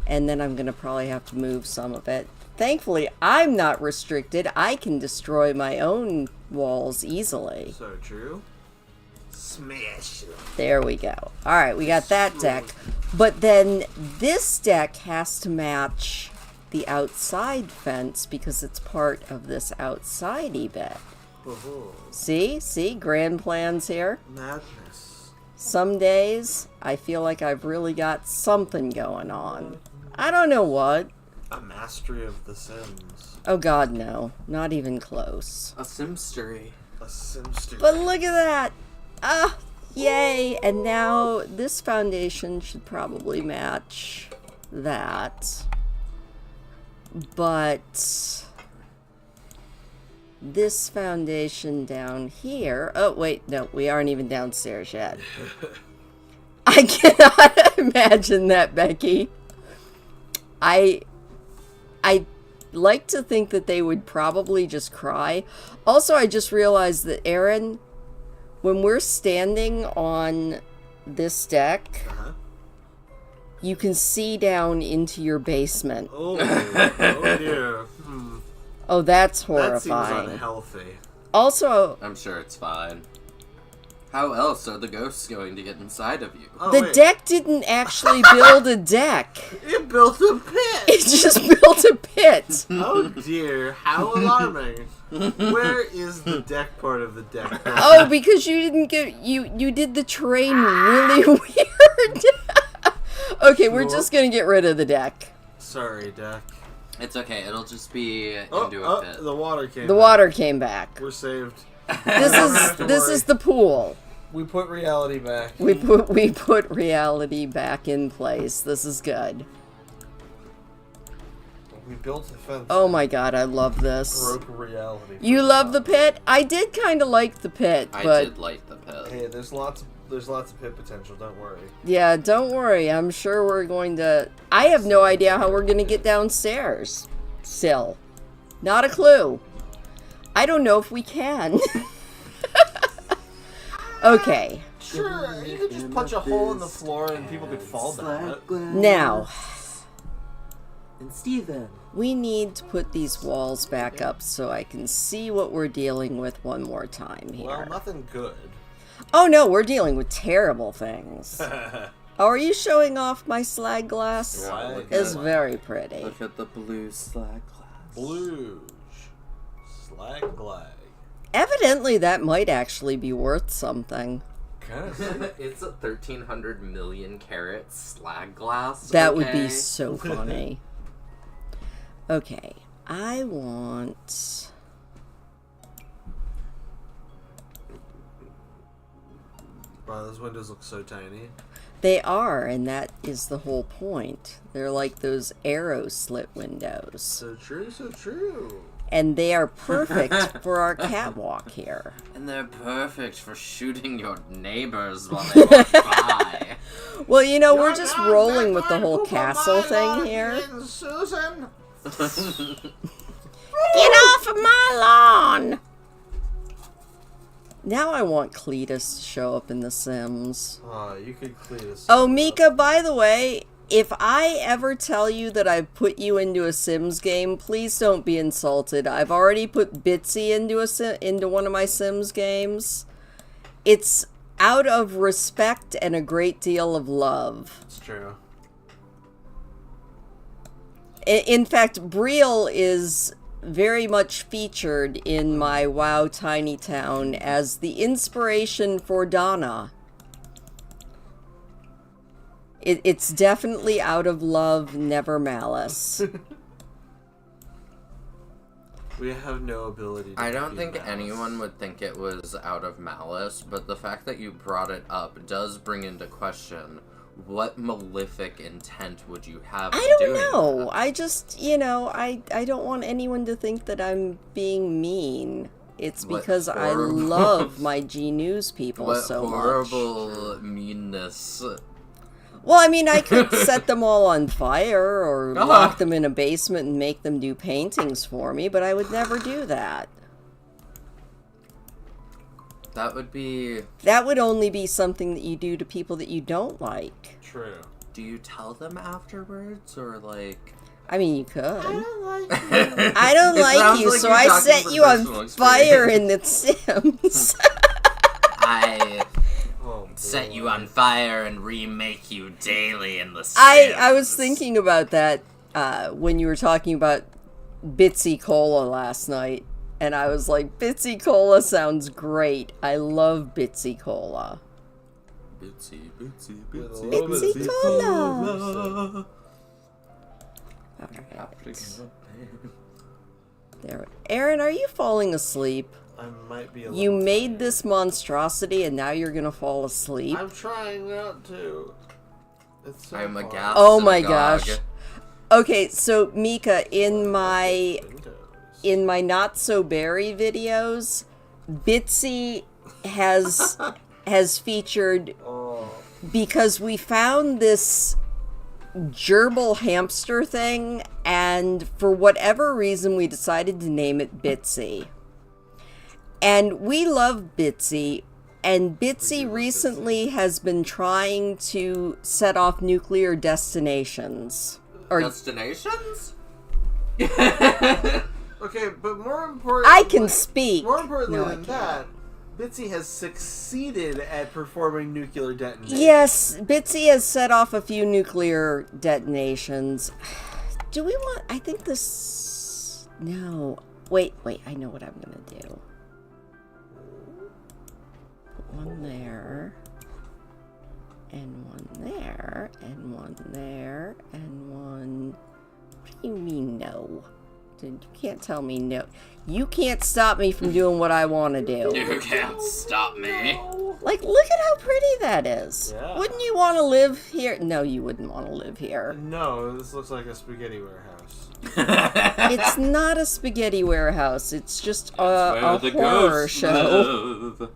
And then I'm gonna probably have to move some of it. Thankfully, I'm not restricted. I can destroy my own walls easily. So true. Smash. There we go. All right, we got that deck. But then this deck has to match the outside fence because it's part of this outsidey bit. Oh, See? Grand plans here. madness. Some days, I feel like I've really got something going on. I don't know what. A mastery of the Sims. Oh god, no. Not even close. A simstery. A Simster. But look at that! Ah, yay! And now this foundation should probably match that. But this foundation down here... Oh, wait, no, we aren't even downstairs yet. I cannot imagine that, Becky. I like to think that they would probably just cry. Also, I just realized that, Aaron, when we're standing on this deck, you can see down into your basement. Oh, oh dear. Oh, that's That seems horrifying. unhealthy. Also, I'm sure it's fine. How else are the ghosts going to get inside of you? Oh, the wait. deck didn't actually build a deck. It built a pit! It just built a pit. Oh dear, how alarming. Where is the deck part of the deck? Oh, because you didn't get... You did the terrain really weird. Okay, we're just gonna get rid of the deck. Sorry, deck. It's okay, it'll just be Oh, into a pit. the water came The back. water came back. We're saved. This is the pool. We put reality back. We put reality back in place. This is good. We built a fence. Oh my god, I love this. Broke reality. You love the pit? I did kind of like the pit, I but did like the pit. Hey, there's lots of pit potential, don't worry. yeah, don't worry. I'm sure we're going to... I have no idea how we're going to get downstairs. Still. Not a clue. I don't know if we can. Okay. Sure, you could just punch a hole in the floor and people could fall down it. Now, And Steven. we need to put these walls back up so I can see what we're dealing with one more time here. Well, nothing good. Oh no, we're dealing with terrible things. Oh, are you showing off my slag glass? Slag It's glass. very pretty. Look at the blue slag glass. Blue. Slag glag. Evidently, that might actually be worth something. Kind of. It's a 1,300 million carat slag glass. That would okay? be so funny. Okay, I want... Wow, those windows look so tiny. They are, and that is the whole point. They're like those arrow slit windows. So true, so true. And they are perfect for our catwalk here. And they're perfect for shooting your neighbors while they walk by. Well, you know, we're just rolling with the whole castle thing here. Susan. Get off of my lawn! Now I want Cletus to show up in The Sims. Oh, you could clean this. Oh, Mika, by the way, if I ever tell you that I've put you into a Sims game, please don't be insulted. I've already put Bitsy into one of my Sims games. It's out of respect and a great deal of love. It's true. In fact, Brielle is very much featured in my WoW Tiny Town as the inspiration for Donna It's definitely out of love, never malice. We have no ability to I don't defeat think malice. anyone would think it was out of malice, but the fact that you brought it up does bring into question what malefic intent would you have in I don't doing know. that? I just, I don't want anyone to think that I'm being mean. It's What because I horrible- love my G News people What so much. horrible meanness. Well, I mean, I could set them all on fire or lock them in a basement and make them do paintings for me, but I would never do that. That would be... That would only be something that you do to people that you don't like. True. Do you tell them afterwards, or like... I mean, you could. I don't like you. I don't It like sounds you, like so you're I talking set from you on personal fire experience. in The Sims. I Oh, set boy. you on fire and remake you daily in the Sims. I was thinking about that when you were talking about Bitsy Cola last night, and I was like, Bitsy Cola sounds great. I love Bitsy Cola. Bitsy, Bitsy Cola. There. Aaron, are you falling asleep? I might be a You little made tired. this monstrosity, and now you're gonna fall asleep. I'm trying not to. It's so I'm hard. aghast. Oh my Synagogue. gosh. Okay, so Mika, in my Windows. Not So Berry videos, Bitsy has featured, Oh. because we found this gerbil hamster thing, and for whatever reason we decided to name it Bitsy. And we love Bitsy, and Bitsy recently has been trying to set off nuclear destinations. Or Destinations? Okay, but more important. I can speak. More importantly No, I than can't. that, Bitsy has succeeded at performing nuclear detonations. Yes, Bitsy has set off a few nuclear detonations. Do we want... I think this... No. Wait, I know what I'm gonna do. Put one there. And one there. And one there. And one... What do you mean, no? You can't tell me no. You can't stop me from doing what I want to do. You can't stop me. Like, look at how pretty that is. Yeah. Wouldn't you want to live here? No, you wouldn't want to live here. No, this looks like a spaghetti warehouse. It's not a spaghetti warehouse. It's just Where a the horror ghosts show. live.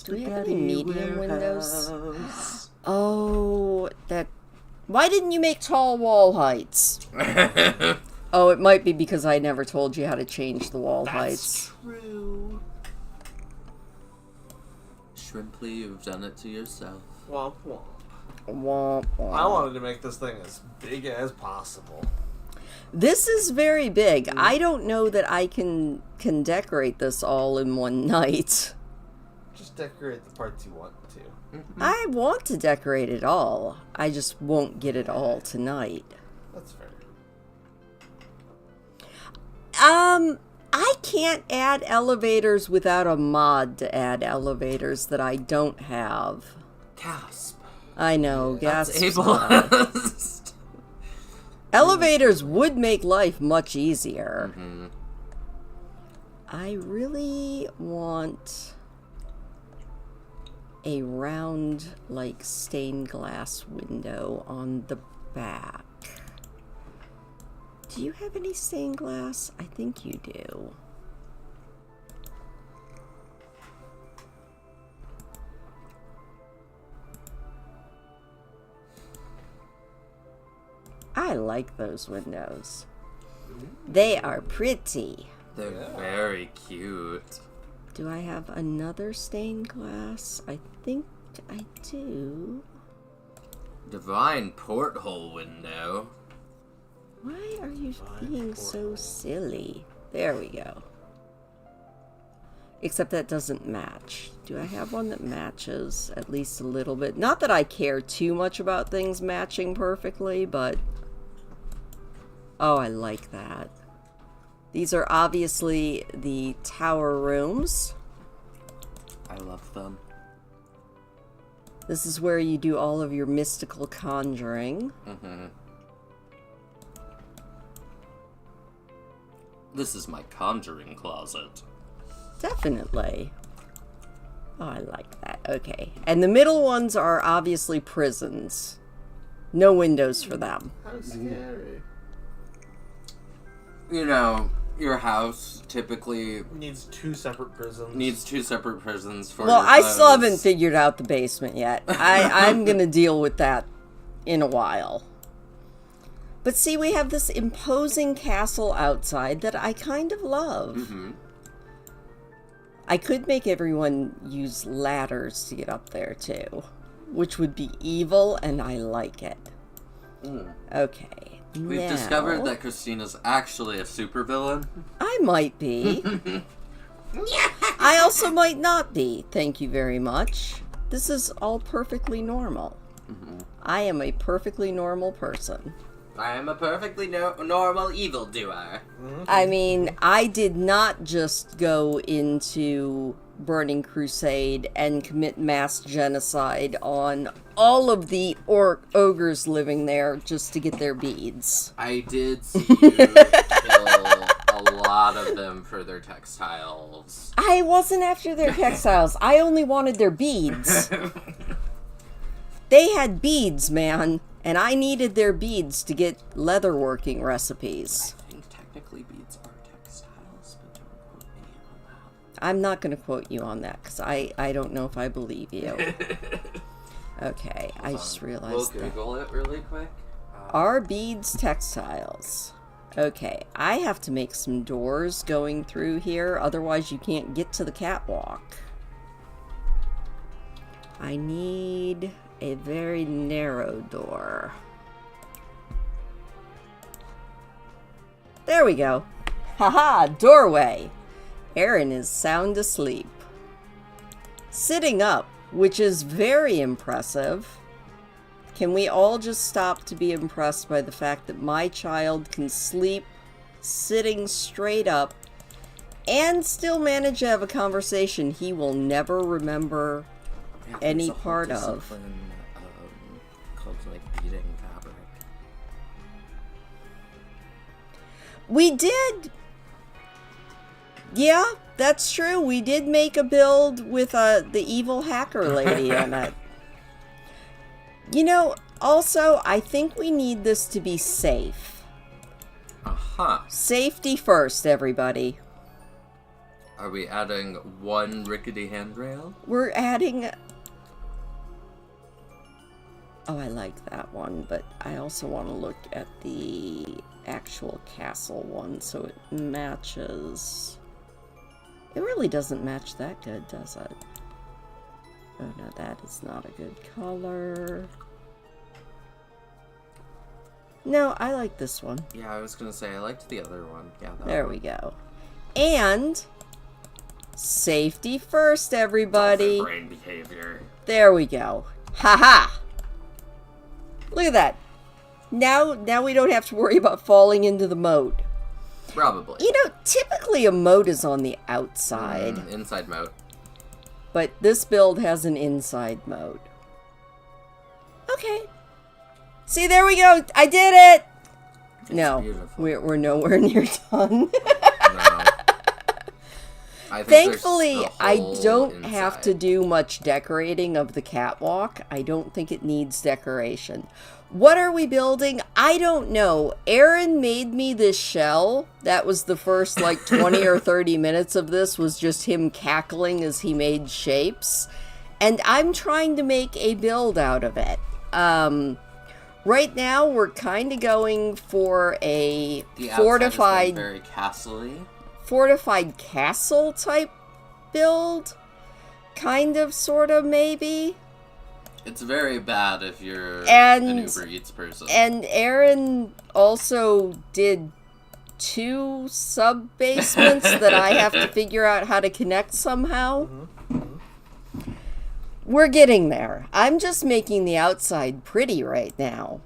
Do we have any medium windows? Warehouse. Oh, that... Why didn't you make tall wall heights? Oh, it might be because I never told you how to change the wall heights. True. Shrimply, you've done it to yourself. Womp womp. Womp, womp. I wanted to make this thing as big as possible. This is very big. I don't know that I can decorate this all in one night. Just decorate the parts you want to. I want to decorate it all. I just won't get it all tonight. That's fair. I can't add elevators without a mod to add elevators that I don't have. Gasp. I know, That's gas. ableist. Elevators would make life much easier. Mhm. I really want a round, like, stained glass window on the back. Do you have any stained glass? I think you do. I like those windows. They are pretty. They're Yeah. very cute. Do I have another stained glass? I think I do. Divine porthole window. Why are you Fine being so porthole. silly? There we go. Except that doesn't match. Do I have one that matches at least a little bit? Not that I care too much about things matching perfectly, but... Oh, I like that. These are obviously the tower rooms. I love them. This is where you do all of your mystical conjuring. Mm-hmm. This is my conjuring closet. Definitely. Oh, I like that. Okay. And the middle ones are obviously prisons. No windows for them. How scary. You know, your house typically Needs two separate prisons. needs two separate prisons for Well, your I still clothes. haven't figured out the basement yet. I'm going to deal with that in a while. But see, we have this imposing castle outside that I kind of love. Mm-hmm. I could make everyone use ladders to get up there, too. Which would be evil, and I like it. Okay. We've now, discovered that Christina's actually a supervillain. I might be. I also might not be. Thank you very much. This is all perfectly normal. I am a perfectly normal person. I am a perfectly normal evildoer. I mean, I did not just go into Burning Crusade and commit mass genocide on all of the ogres living there just to get their beads. I did see you kill a lot of them for their textiles. I wasn't after their textiles. I only wanted their beads. They had beads, man, and I needed their beads to get leatherworking recipes. I think technically beads are textiles, but don't quote me on that. I'm not going to quote you on that, because I don't know if I believe you. Okay, I just realized We'll that. Google it really quick. Are beads textiles? Okay, I have to make some doors going through here, otherwise you can't get to the catwalk. I need a very narrow door. There we go. Haha, doorway. Aaron is sound asleep. Sitting up, which is very impressive. Can we all just stop to be impressed by the fact that my child can sleep sitting straight up and still manage to have a conversation he will never remember Yeah, any there's a whole part of? discipline, called like beading fabric. We did. Yeah, that's true. We did make a build with the evil hacker lady in it. You know, also, I think we need this to be safe. Safety first, everybody. Are we adding one rickety handrail? We're adding... Oh, I like that one, but I also want to look at the actual castle one so it matches. It really doesn't match that good, does it? Oh no, that is not a good color. No, I like this one. Yeah, I was gonna say I liked the other one. Yeah, that There one. we go. And safety first, everybody. Dolphin brain behavior. There we go. Haha! Look at that. Now we don't have to worry about falling into the moat. Probably. You know, typically a moat is on the outside, Inside moat. but this build has an inside moat. Okay. See, there we go. I did it. It's No, beautiful. we're nowhere near done. No. I think Thankfully, there's the I whole don't have to inside. do much decorating of the catwalk. I don't think it needs decoration. What are we building? I don't know. Aaron made me this shell. That was the first, 20 or 30 minutes of this was just him cackling as he made shapes. And I'm trying to make a build out of it. Right now, we're kind of going for a The outside is fortified... very castle-y. fortified castle type build, kind of, sort of, maybe. It's very bad if you're And- an Uber Eats person. And Aaron also did 2 sub basements that I have to figure out how to connect somehow. We're getting there. I'm just making the outside pretty right now.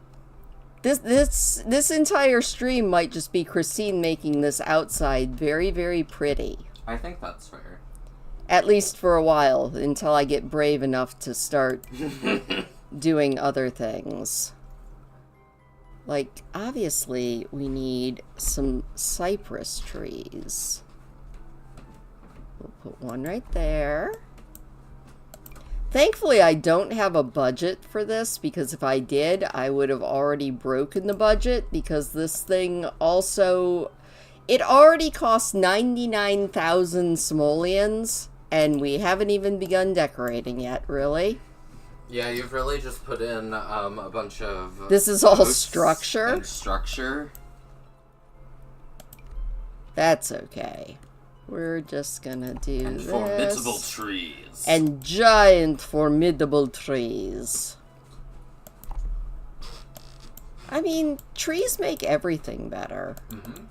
This entire stream might just be Christine making this outside very, very pretty. I think that's fair. At least for a while, until I get brave enough to start doing other things. Like, obviously, we need some cypress trees. We'll put one right there. Thankfully, I don't have a budget for this, because if I did, I would have already broken the budget, because this thing also... It already costs 99,000 simoleons, and we haven't even begun decorating yet, really. Yeah, you've really just put in a bunch of... This is all posts structure? And structure. That's okay. We're just gonna do And this. formidable trees. And giant formidable trees. I mean, trees make everything better. Mm-hmm.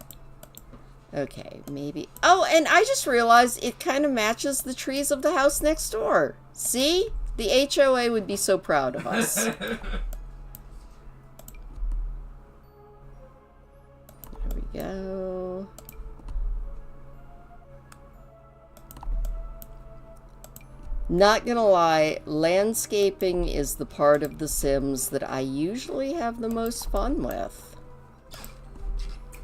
Okay, maybe... Oh, and I just realized it kind of matches the trees of the house next door. See? The HOA would be so proud of us. There we go. Not gonna lie, landscaping is the part of The Sims that I usually have the most fun with.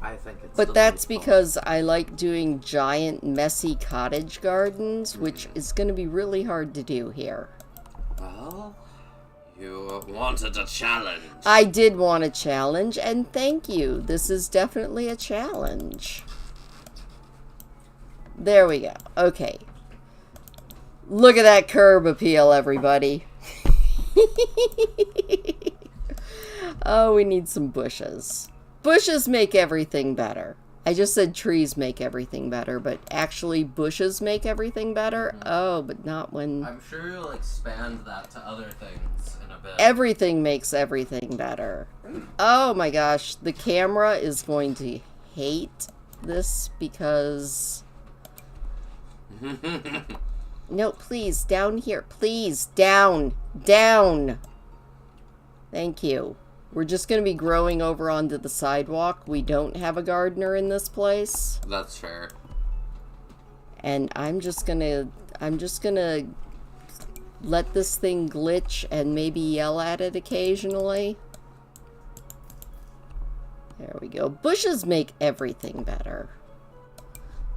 I think it's But that's delightful. because I like doing giant, messy cottage gardens, which is going to be really hard to do here. Well, you wanted a challenge. I did want a challenge, and thank you. This is definitely a challenge. There we go. Okay. Look at that curb appeal, everybody. Oh, we need some bushes. Bushes make everything better. I just said trees make everything better, but actually bushes make everything better? Mm-hmm. Oh, but not when... I'm sure you'll expand that to other things in a bit. Everything makes everything better. Oh my gosh, the camera is going to hate this because... No, please, down here. Please, down. Down. Thank you. We're just going to be growing over onto the sidewalk. We don't have a gardener in this place. That's fair. And I'm just going to let this thing glitch and maybe yell at it occasionally. There we go. Bushes make everything better.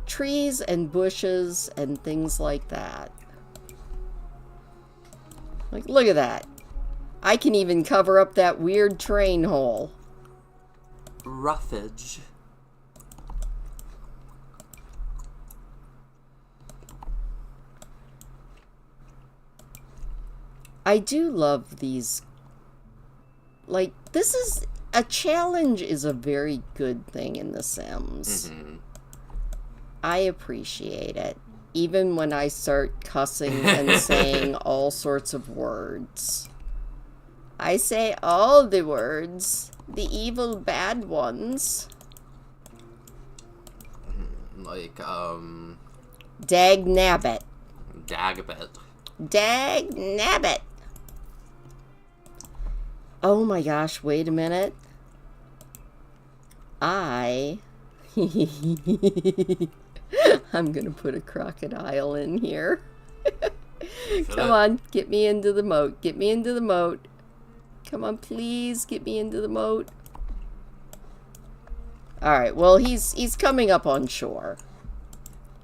Trees and bushes and things like that. Like, look at that. I can even cover up that weird train hole. Roughage. I do love these. Like, this is... A challenge is a very good thing in The Sims. Mm-hmm. I appreciate it. Even when I start cussing and saying all sorts of words. I say all the words. The evil bad ones. Like, Dag nabbit. Dagobit. Dag nabbit. Oh my gosh, wait a minute. I'm gonna put a crocodile in here. Come on, get me into the moat. Get me into the moat. Come on, please, get me into the moat. Alright, well, he's coming up on shore.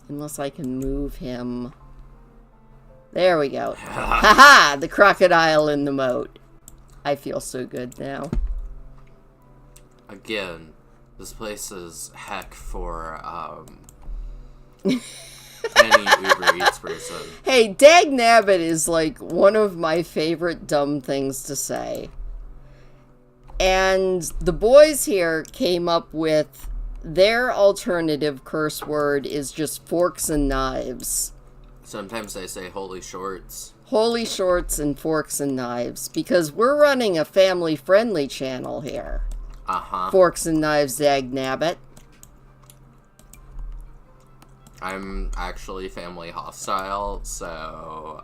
Unless I can move him. There we go. Haha! The crocodile in the moat. I feel so good now. Again, this place is heck for, any Uber Eats person. Hey, dag nabbit is like one of my favorite dumb things to say. And the boys here came up with their alternative curse word is just forks and knives. Sometimes they say holy shorts. Holy shorts and forks and knives. Because we're running a family-friendly channel here. Uh-huh. Forks and knives, dag nabbit. I'm actually family hostile, so,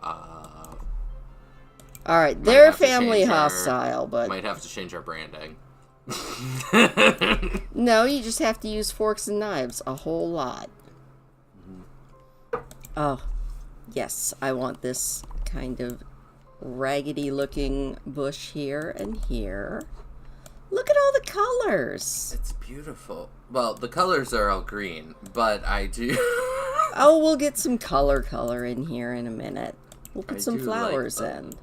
Alright, they're have to family change our- hostile, but... might have to change our branding. No, you just have to use forks and knives a whole lot. Oh, Yes, I want this kind of raggedy looking bush here and here. Look at all the colors. It's beautiful. Well, the colors are all green, but I do... Oh, we'll get some color in here in a minute. We'll put some do flowers like in.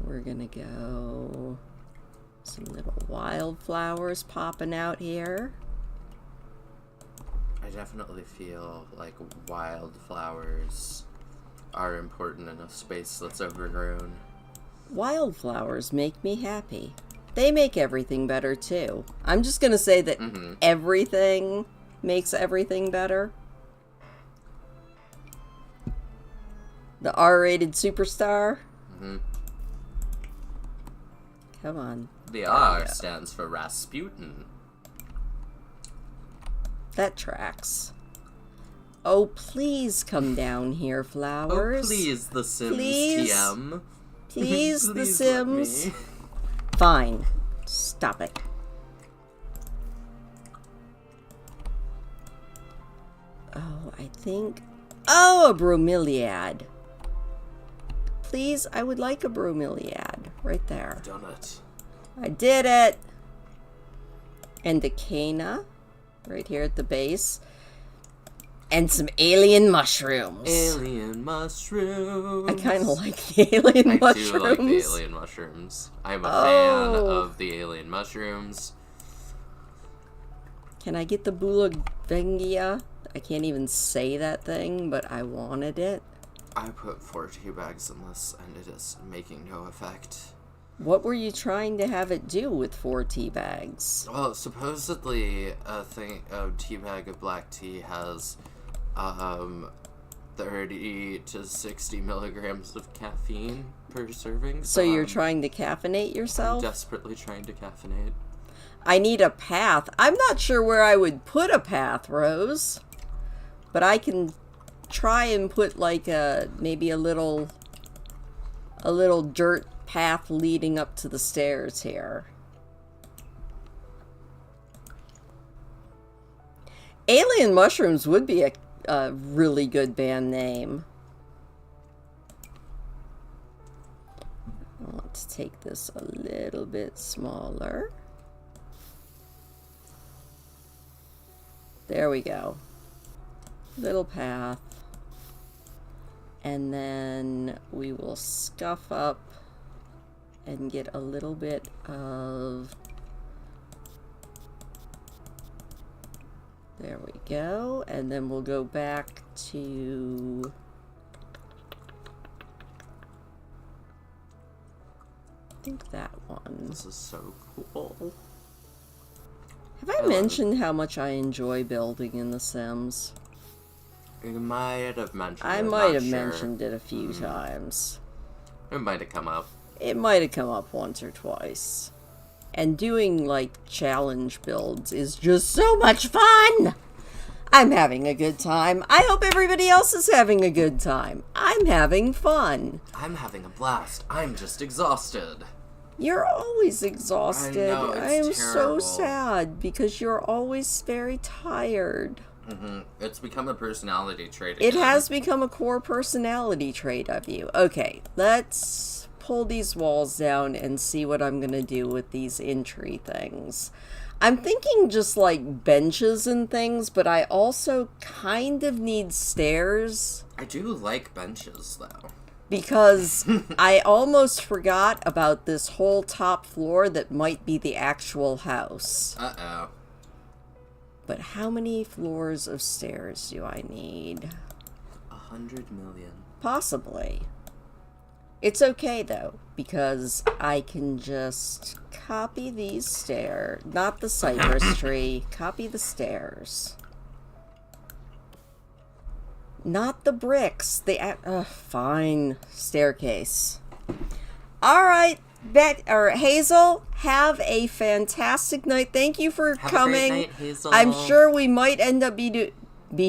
We're gonna go... Some little wildflowers popping out here. I definitely feel like wildflowers are important in a space that's overgrown. Wildflowers make me happy. They make everything better too. I'm just gonna say that everything makes everything better. The R-rated superstar. Come on. The R stands for Rasputin. That tracks. Oh, please come down here, flowers. Oh, please, The Sims Please. TM. Please, The Please let Sims. me. Fine. Stop it. Oh, I think... Oh, a bromeliad. Please, I would like a bromeliad. Right there. Done it. I did it! And a cana. Right here at the base. And some alien mushrooms. Alien mushrooms. I kind of like the alien mushrooms. I do like the alien mushrooms. I'm a fan of the alien mushrooms. Can I get the Boulevengia? I can't even say that thing, but I wanted it. I put 4 tea bags in this, and it is making no effect. What were you trying to have it do with 4 tea bags? Well, supposedly a tea bag of black tea has 30 to 60 milligrams of caffeine per serving. So you're trying to caffeinate yourself? I'm desperately trying to caffeinate. I need a path. I'm not sure where I would put a path, Rose. But I can try and put like maybe a little dirt path leading up to the stairs here. Alien Mushrooms would be a really good band name. I want to take this a little bit smaller. There we go. Little path. And then we will scuff up and get a little bit of... There we go. And then we'll go back to... I think that one. This is so cool. Have I mentioned how much I enjoy building in The Sims? You might have mentioned it. I I'm might not have sure. mentioned it a few times. It might have come up. It might have come up once or twice. And doing, like, challenge builds is just so much fun! I'm having a good time. I hope everybody else is having a good time. I'm having fun. I'm having a blast. I'm just exhausted. You're always exhausted. I know, it's I am terrible. so sad because you're always very tired. It's become a personality trait It again. has become a core personality trait of you. Okay, let's pull these walls down and see what I'm going to do with these entry things. I'm thinking just like benches and things, but I also kind of need stairs. I do like benches, though. Because I almost forgot about this whole top floor that might be the actual house. Uh-oh. But how many floors of stairs do I need? 100 million. Possibly. It's okay, though, because I can just copy these stairs. Not the cypress tree. Copy the stairs. Not the bricks. Fine. Staircase. Alright, Hazel, have a fantastic night. Thank you for Have coming. a great night, Hazel. I'm sure we might end up be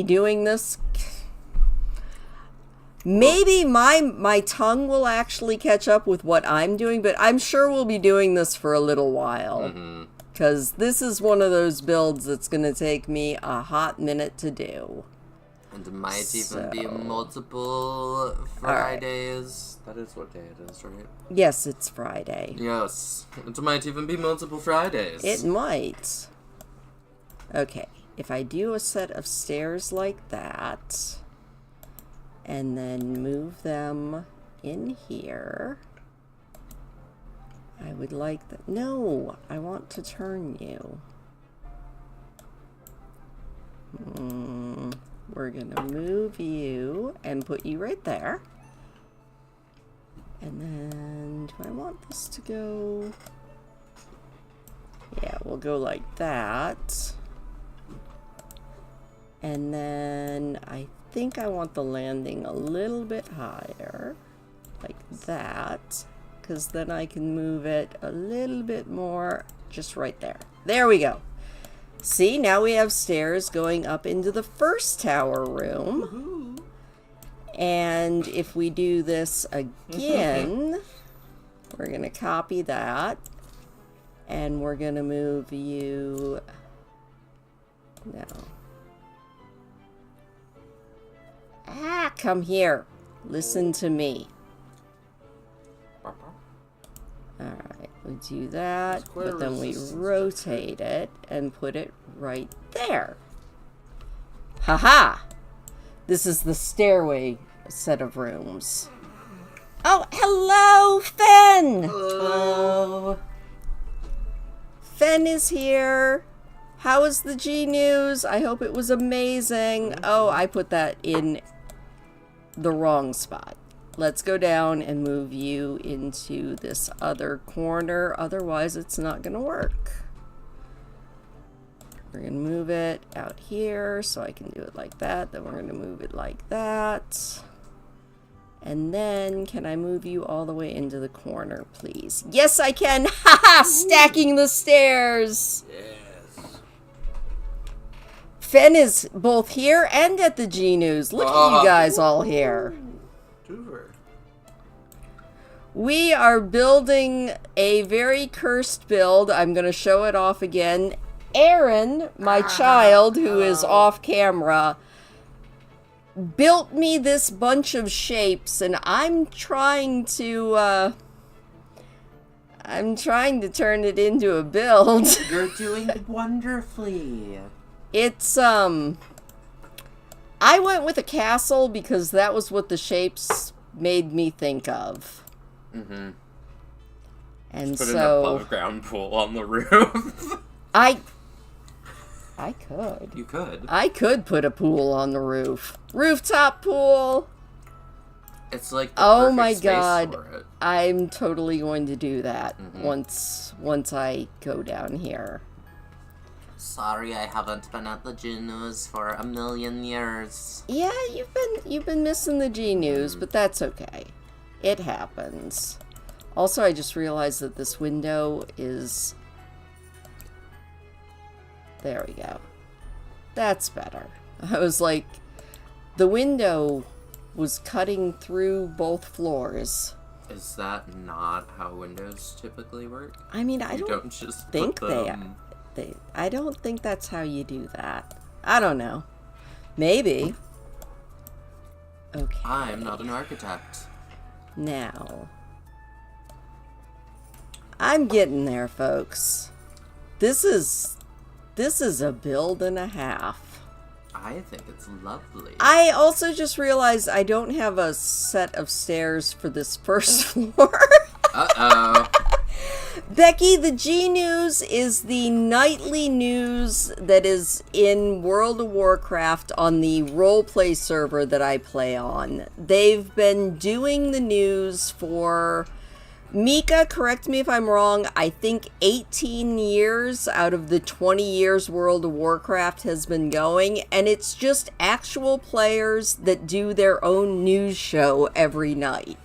doing this. Maybe my tongue will actually catch up with what I'm doing, but I'm sure we'll be doing this for a little while. Because this is one of those builds that's going to take me a hot minute to do. And it might even be multiple Fridays. That is what day it is, right? Yes, it's Friday. Yes. It might even be multiple Fridays. It might. Okay, if I do a set of stairs like that, and then move them in here, I would like that. No, I want to turn you. We're gonna move you and put you right there. And then, do I want this to go? Yeah, we'll go like that. And then I think I want the landing a little bit higher, like that, because then I can move it a little bit more, just right there. There we go. See, now we have stairs going up into the first tower room. And if we do this again, we're going to copy that. And we're going to move you... No. Ah, come here. Listen to me. Alright, we do that, but then we rotate it and put it right there. Haha! This is the stairway set of rooms. Oh, hello, Fen! Hello. Fen is here. How was the G News? I hope it was amazing. Oh, I put that in the wrong spot. Let's go down and move you into this other corner. Otherwise, it's not going to work. We're going to move it out here so I can do it like that. Then we're going to move it like that. And then, can I move you all the way into the corner, please? Yes, I can! Haha! Stacking the stairs! Yes. Fen is both here and at the G News. Look at you guys all here. Tuver. We are building a very cursed build. I'm going to show it off again. Aaron, my child, who is off camera, built me this bunch of shapes, and I'm trying to turn it into a build. You're doing wonderfully. It's, I went with a castle because that was what the shapes made me think of. Mm-hmm. And Put so... an above ground pool on the roof. I could. You could. I could put a pool on the roof. Rooftop pool! It's like the Oh perfect my space god. for it. I'm totally going to do that once I go down here. Sorry, I haven't been at the Junos for a million years. Yeah, you've been missing the G News, but that's okay. It happens. Also, I just realized that this window is... There we go. That's better. I was like, the window was cutting through both floors. Is that not how windows typically work? I mean, I You don't just think put them... I don't think that's how you do that. I don't know. Maybe. Okay. I'm not an architect. Now. I'm getting there, folks. This is a build and a half. I think it's lovely. I also just realized I don't have a set of stairs for this first floor. Uh-oh. Becky, the G News is the nightly news that is in World of Warcraft on the roleplay server that I play on. They've been doing the news for, Mika, correct me if I'm wrong, I think 18 years out of the 20 years World of Warcraft has been going, and it's just actual players that do their own news show every night.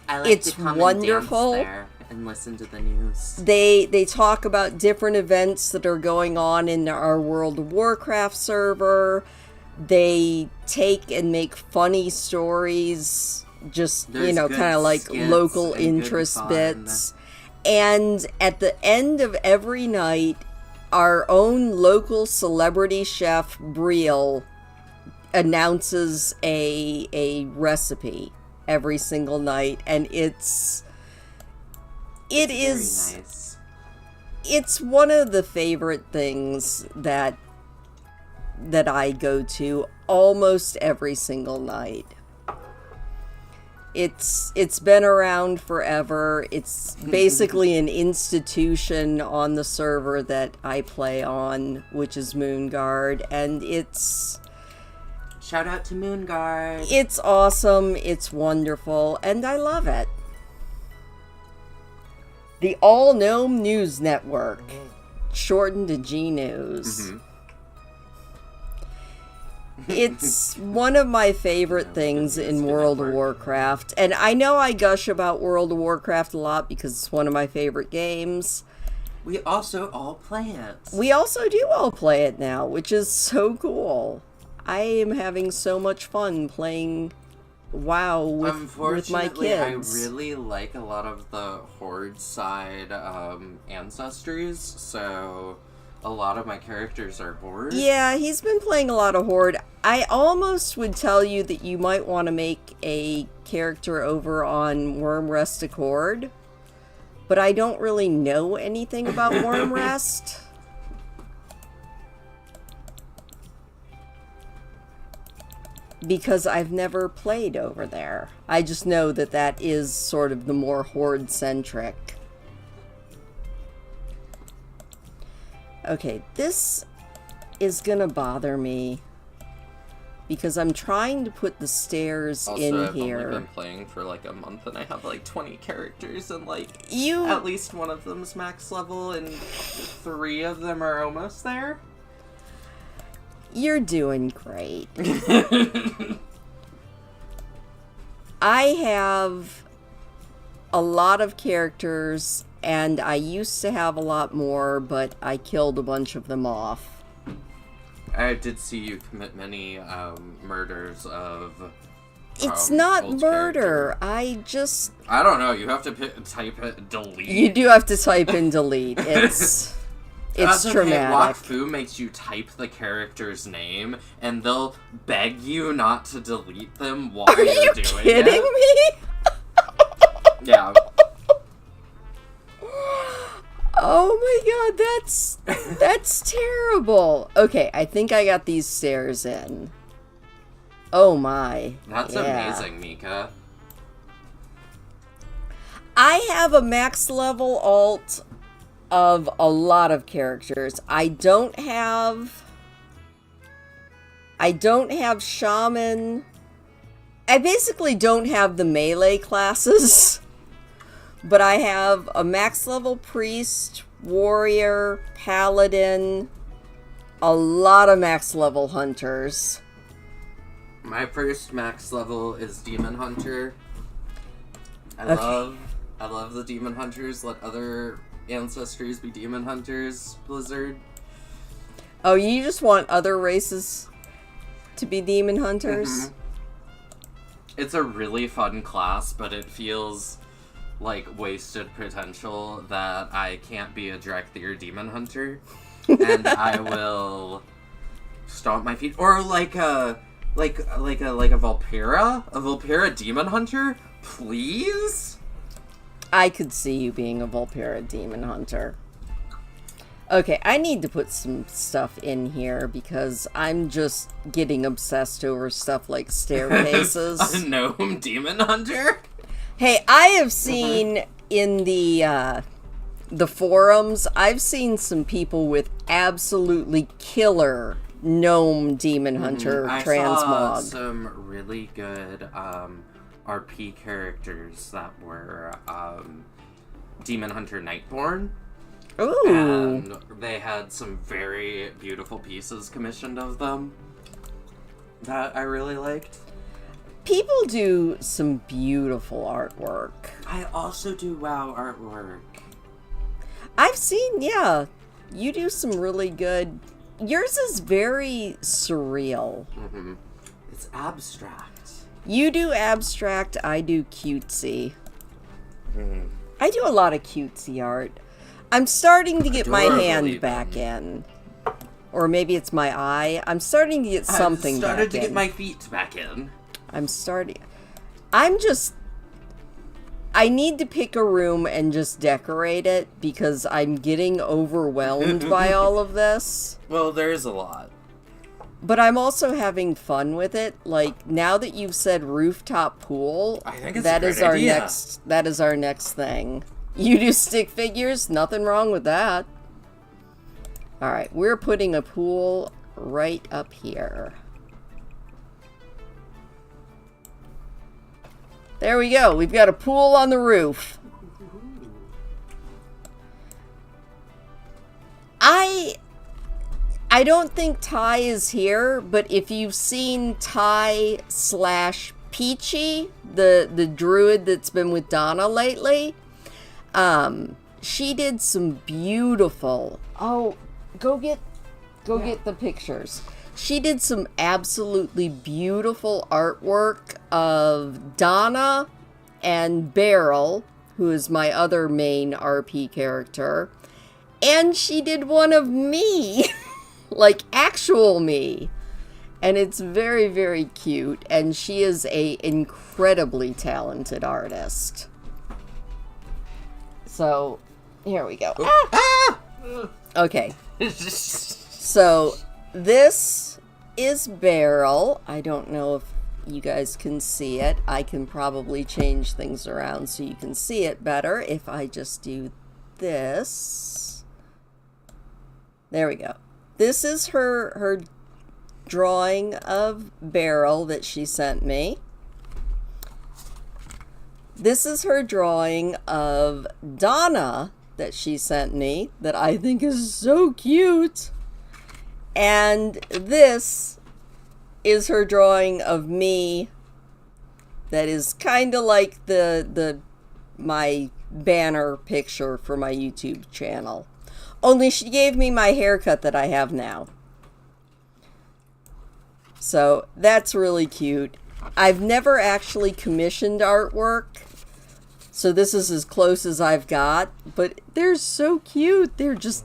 I like It's to come wonderful. And dance there and listen to the news. They talk about different events that are going on in our World of Warcraft server. They take and make funny stories, just, There's good kind of like skits local and good interest fun. bits. And at the end of every night, our own local celebrity chef, Briel, announces a recipe every single night, and it is Very nice. it's one of the favorite things that I go to almost every single night. It's been around forever. It's basically an institution on the server that I play on, which is Moonguard, and Shout out to Moonguard. it's awesome, it's wonderful, and I love it. The All Gnome News Network, shortened to G News. It's one of my favorite things in World of Warcraft, and I know I gush about World of Warcraft a lot because it's one of my favorite games. We also all play it. We also do all play it now, which is so cool. I am having so much fun playing WoW with my Unfortunately, kids. I really like a lot of the Horde side ancestries, so a lot of my characters are Horde. Yeah, he's been playing a lot of Horde. I almost would tell you that you might want to make a character over on Wormrest Accord, but I don't really know anything about Wormrest. Because I've never played over there. I just know that that is sort of the more Horde-centric. Okay, this is gonna bother me because I'm trying to put the stairs Also, in I've here. only been playing for like a month and I have like 20 characters and like You at least one of them's max level and 3 of them are almost there. You're doing great. I have a lot of characters, and I used to have a lot more, but I killed a bunch of them off. I did see you commit many murders of. It's not old murder. character. I don't know. You have to type it delete. You do have to type in delete. It's That's traumatic. Wakfu makes you type the character's name, and they'll beg you not to delete them while Are you're you doing kidding it. me? Yeah. Oh my god, that's terrible. Okay, I think I got these stairs in. Oh my. That's yeah. amazing, Mika. I have a max level alt of a lot of characters. I don't have shaman. I basically don't have the melee classes. But I have a max level priest, warrior, paladin, a lot of max level hunters. My first max level is Demon Hunter. I love the Demon Hunters. Let other ancestries be Demon Hunters, Blizzard. Oh, you just want other races to be demon hunters? Mm-hmm. It's a really fun class, but it feels like wasted potential that I can't be a Drakthir Demon Hunter. And I will stomp my feet. Or like a Volpera? A Volpera Demon Hunter? Please? I could see you being a Volpera demon hunter. Okay, I need to put some stuff in here because I'm just getting obsessed over stuff like staircases. A gnome Demon Hunter? Hey, I have seen in the forums, I've seen some people with absolutely killer gnome demon hunter transmog. I saw some really good RP characters that were Demon Hunter Nightborn. Ooh. And they had some very beautiful pieces commissioned of them that I really liked. People do some beautiful artwork. I also do WoW artwork. I've seen, yeah, you do some really good. Yours is very surreal. Mm-hmm. It's abstract. You do abstract, I do cutesy. Mm. I do a lot of cutesy art. I'm starting to get my Adorably hand done. back in. Or maybe it's my eye. I'm starting to get something I started back to in. get my feet back in. I need to pick a room and just decorate it because I'm getting overwhelmed by all of this. Well, there's a lot. But I'm also having fun with it. Like, now that you've said rooftop pool, I think it's that a is great our idea. that is our next thing. You do stick figures, nothing wrong with that. All right, we're putting a pool right up here. There we go. We've got a pool on the roof. I don't think Ty is here, but if you've seen Ty / Peachy, the druid that's been with Donna lately, she did some beautiful. Oh, go get the pictures. She did some absolutely beautiful artwork of Donna and Beryl, who is my other main RP character, and she did one of me. Like actual me. And it's very, very cute. And she is a incredibly talented artist. So, here we go. Ah! Okay. So, this is Beryl. I don't know if you guys can see it. I can probably change things around so you can see it better if I just do this. There we go. This is her drawing of Beryl that she sent me. This is her drawing of Donna that she sent me that I think is so cute. And this is her drawing of me that is kind of like my banner picture for my YouTube channel. Only she gave me my haircut that I have now. So that's really cute. I've never actually commissioned artwork, so this is as close as I've got. But they're so cute. They're just...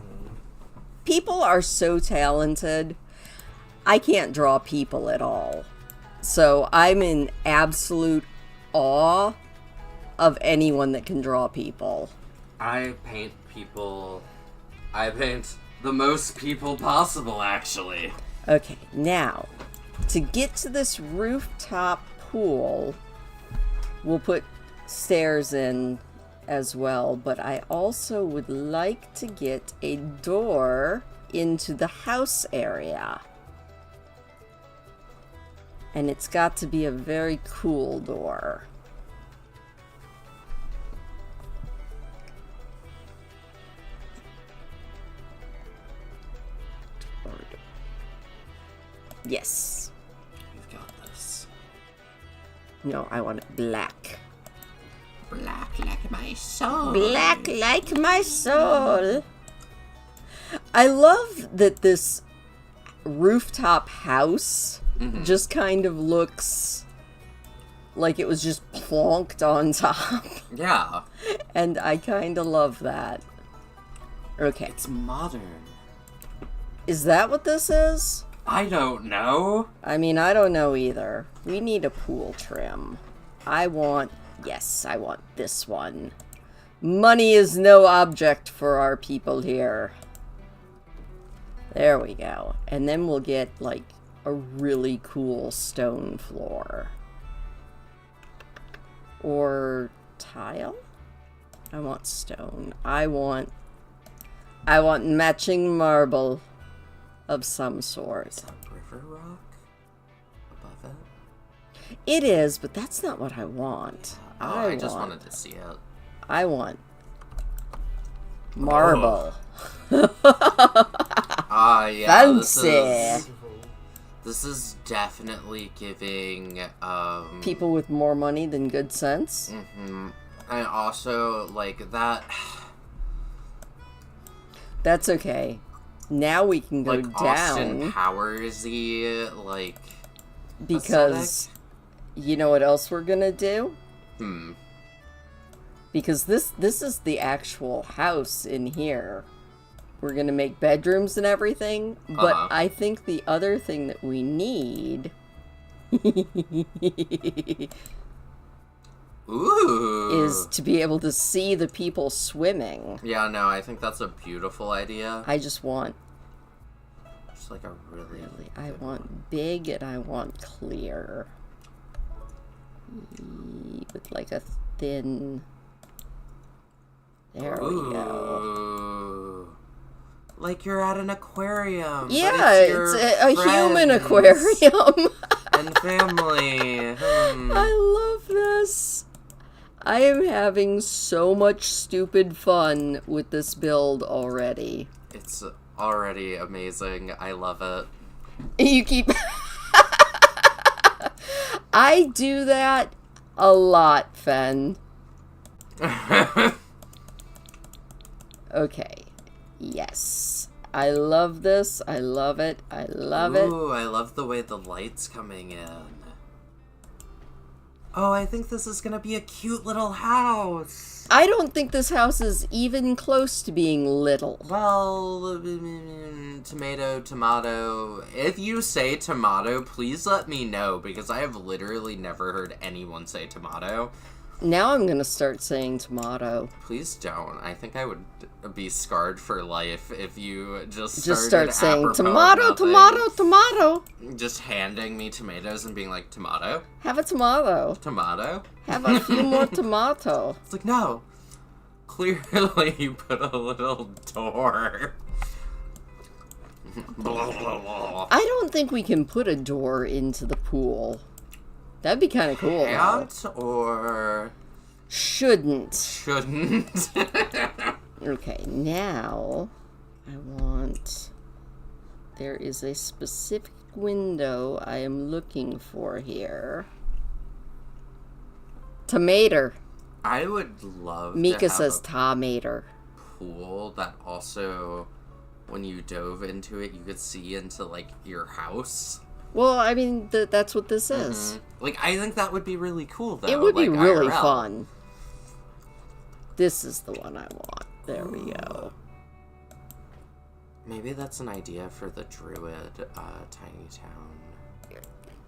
People are so talented. I can't draw people at all. So I'm in absolute awe of anyone that can draw people. I paint the most people possible, actually. Okay, now, to get to this rooftop pool, we'll put stairs in as well, but I also would like to get a door into the house area. And it's got to be a very cool door. Yes. You've got this. No, I want it black. Black like my soul. Black like my soul. I love that this rooftop house just kind of looks like it was just plonked on top. Yeah. And I kind of love that. Okay. It's modern. Is that what this is? I don't know. I mean, I don't know either. We need a pool trim. Yes, I want this one. Money is no object for our people here. There we go. And then we'll get, like, a really cool stone floor. Or tile? I want stone. I want matching marble of some sort. Is that river rock above it? It is, but that's not what I want. Oh, I just wanted to see it. I want marble. Ah, yeah. Fancy. This is definitely giving People with more money than good sense. Mm-hmm. And also like that. That's okay. Now we can go Like Austin down Powers-y, like because aesthetic. you know what else we're gonna do? Hmm. Because this is the actual house in here. We're going to make bedrooms and everything. But Uh-huh. I think the other thing that we need... Ooh. is to be able to see the people swimming. Yeah, no, I think that's a beautiful idea. I just want... Just like a really... I want big and I want clear. With like a thin... There we go. Ooh. Like you're at an aquarium. Yeah, but it's a human friends aquarium. and family. I love this. I am having so much stupid fun with this build already. It's already amazing. I love it. You keep... I do that a lot, Fen. Okay. Yes. I love this. I love it. I love it. Ooh, I love the way the light's coming in. Oh, I think this is gonna be a cute little house. I don't think this house is even close to being little. Well, tomato. If you say tomato, please let me know, because I have literally never heard anyone say tomato. Now I'm gonna start saying tomato. Please don't. I think I would be scarred for life if you Just started start saying apropos of tomato, nothing, tomato, tomato. just handing me tomatoes and being like, tomato? Have a tomato. Tomato? Have a few more tomato. It's like, no. Clearly you put a little door. I don't think we can put a door into the pool. That'd be kind of cool. though. Can't or Shouldn't. shouldn't? Okay, now I want... There is a specific window I am looking for here. Tomato. I would love Mika to have says a tomato. pool that also, when you dove into it, you could see into, like, your house. Well, I mean, that's what this is. Like, I think that would be really cool, though. It would be like, really IRL. fun. This is the one I want. There we go. Maybe that's an idea for the Druid tiny town.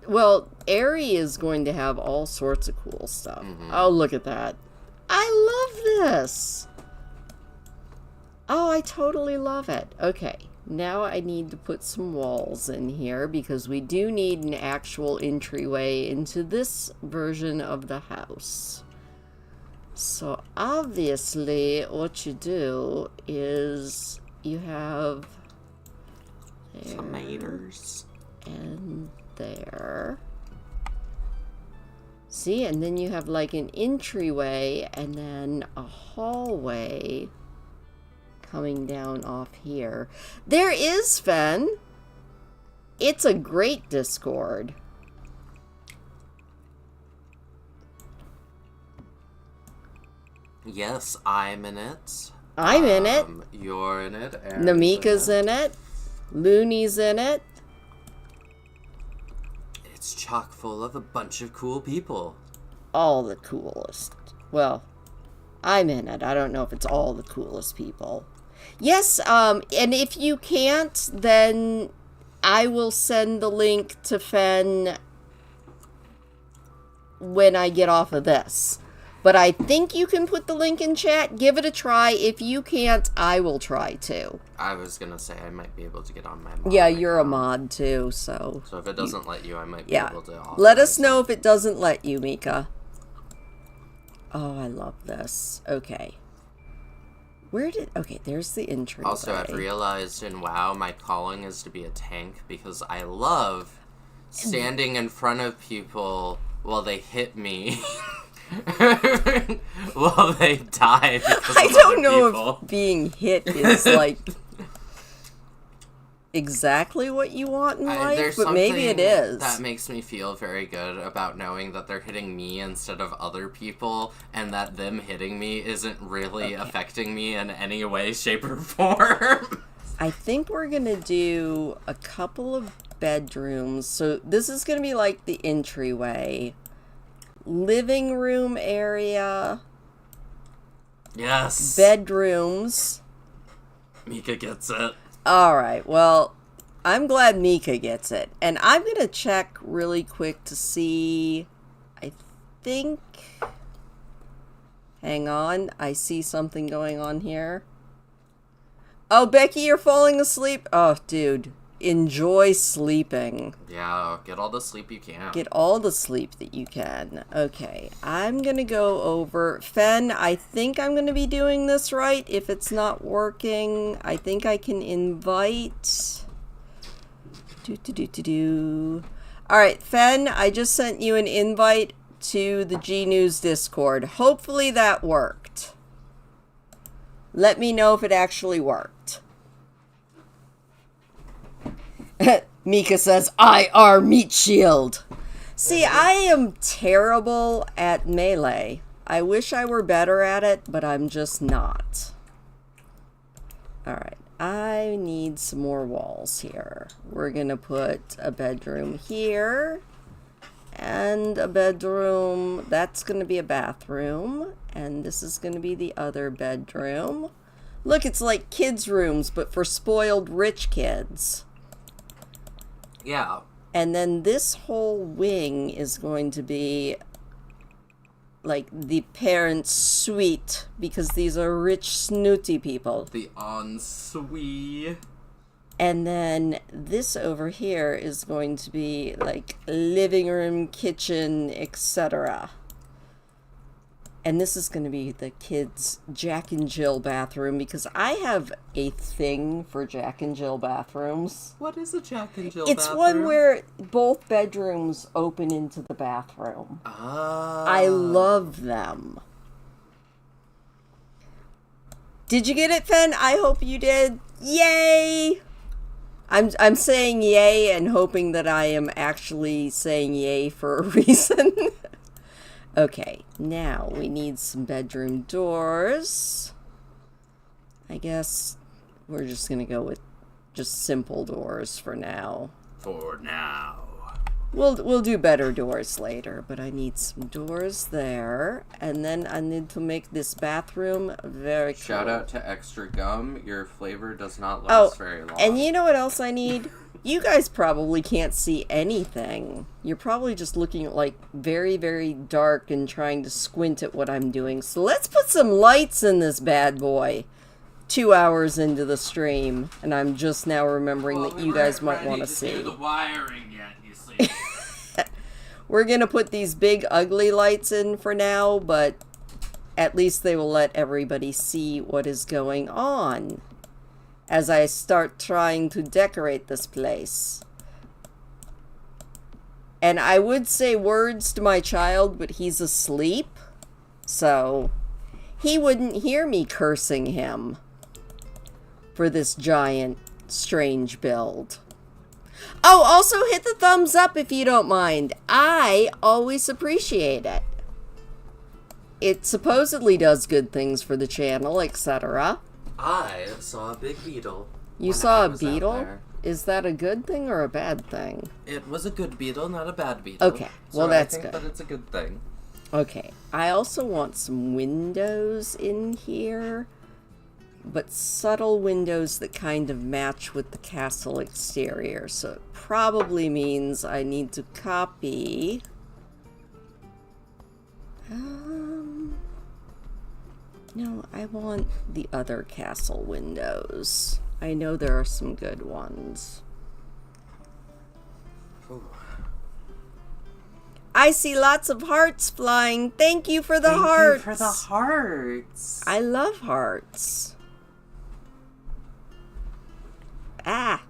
Well, Airy is going to have all sorts of cool stuff. Oh, look at that. I love this. Oh, I totally love it. Okay, now I need to put some walls in here because we do need an actual entryway into this version of the house. So obviously what you do is you have there Tomatoes. and there. See, and then you have like an entryway and then a hallway coming down off here. There is, Fen. It's a great Discord. Yes, I'm in it. I'm in it. You're in it. Aaron's Namika's in it. Looney's in it. It's chock full of a bunch of cool people. All the coolest. Well, I'm in it. I don't know if it's all the coolest people. Yes, and if you can't, then I will send the link to Fen when I get off of this. But I think you can put the link in chat. Give it a try. If you can't, I will try to. I was gonna say I might be able to get on my mod. Yeah, you're a account. mod too, so... So if it doesn't let you, I might be Yeah. able to. Let us authorize know if it doesn't let you, Mika. Oh, I love this. Okay. Where did... Okay, there's the entry. Also, I've realized in WoW, my calling is to be a tank because I love standing in front of people while they hit me. While they die because I of don't other know people. if being hit is, like, exactly what you want in life, There's but maybe it something is. That makes me feel very good about knowing that they're hitting me instead of other people, and that them hitting me isn't really affecting me in any way, shape, or form. I think we're gonna do a couple of bedrooms. So this is gonna be like the entryway. Living room area. Yes. Bedrooms. Mika gets it. Alright, well, I'm glad Mika gets it. And I'm going to check really quick to see... I think... Hang on, I see something going on here. Oh, Becky, you're falling asleep? Oh, dude, enjoy sleeping. Yeah, get all the sleep you can. Get all the sleep that you can. Okay, I'm gonna go over... Fen, I think I'm gonna be doing this right. If it's not working, I think I can invite... Alright, Fen, I just sent you an invite to the G News Discord. Hopefully that worked. Let me know if it actually worked. Mika says, IR meat shield. See, I am terrible at melee. I wish I were better at it, but I'm just not. Alright, I need some more walls here. We're gonna put a bedroom here. And a bedroom. That's gonna be a bathroom. And this is gonna be the other bedroom. Look, it's like kids' rooms, but for spoiled rich kids. Yeah. And then this whole wing is going to be like the parents' suite, because these are rich, snooty people. The ensuite. And then this over here is going to be like living room, kitchen, etc. And this is going to be the kids' Jack and Jill bathroom, because I have a thing for Jack and Jill bathrooms. What is a Jack and Jill It's bathroom? one where both bedrooms open into the bathroom. Ah. I love them. Did you get it, Fen? I hope you did. Yay! I'm saying yay and hoping that I am actually saying yay for a reason. Okay, now we need some bedroom doors. I guess we're just gonna go with just simple doors for now. For now. We'll do better doors later, but I need some doors there, and then I need to make this bathroom very cool. Shout out to Extra Gum. Your flavor does not last very long. And you know what else I need? You guys probably can't see anything. You're probably just looking at like very, very dark and trying to squint at what I'm doing. So let's put some lights in this bad boy. 2 hours into the stream, and I'm just now remembering that you guys might want to see. The wiring yet, you see. We're gonna put these big ugly lights in for now, but at least they will let everybody see what is going on as I start trying to decorate this place. And I would say words to my child, but he's asleep, so he wouldn't hear me cursing him for this giant, strange build. Oh, also hit the thumbs up if you don't mind. I always appreciate it. It supposedly does good things for the channel, etc. I saw a big beetle. You saw a beetle? Is that a good thing or a bad thing? It was a good beetle, not a bad beetle. Okay, well, So that's I think good. that it's a good thing. Okay, I also want some windows in here, but subtle windows that kind of match with the castle exterior. So it probably means I need to copy... No, I want the other castle windows. I know there are some good ones. Ooh. I see lots of hearts flying. Thank you for the Thank hearts. you for the hearts. I love hearts. Ah,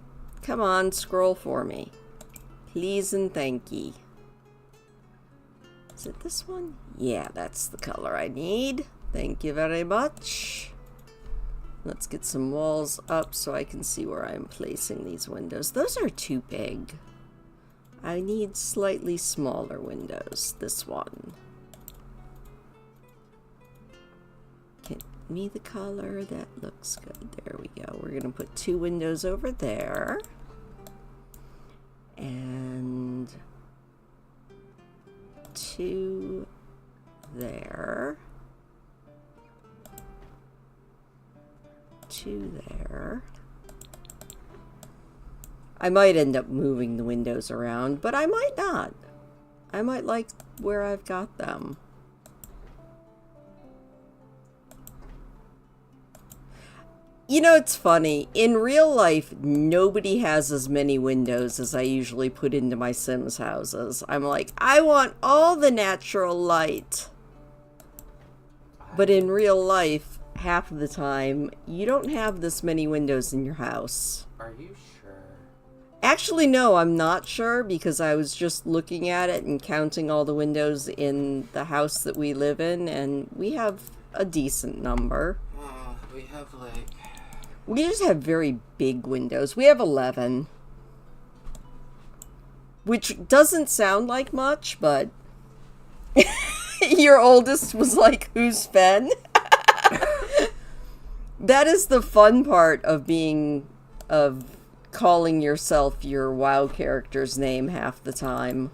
come on, scroll for me. Please and thank ye. Is it this one? Yeah, that's the color I need. Thank you very much. Let's get some walls up so I can see where I'm placing these windows. Those are too big. I need slightly smaller windows. This one. Give me the color. That looks good. There we go. We're going to put 2 windows over there. And 2 there. 2 there. I might end up moving the windows around, but I might not. I might like where I've got them. You know, it's funny. In real life, nobody has as many windows as I usually put into my Sims houses. I'm like, I want all the natural light. But in real life, half of the time, you don't have this many windows in your house. Are you sure? Actually, no, I'm not sure, because I was just looking at it and counting all the windows in the house that we live in, and we have a decent number. We have like... We just have very big windows. We have 11. Which doesn't sound like much, but... Your oldest was like, who's Fen? That is the fun part of calling yourself your WoW character's name half the time.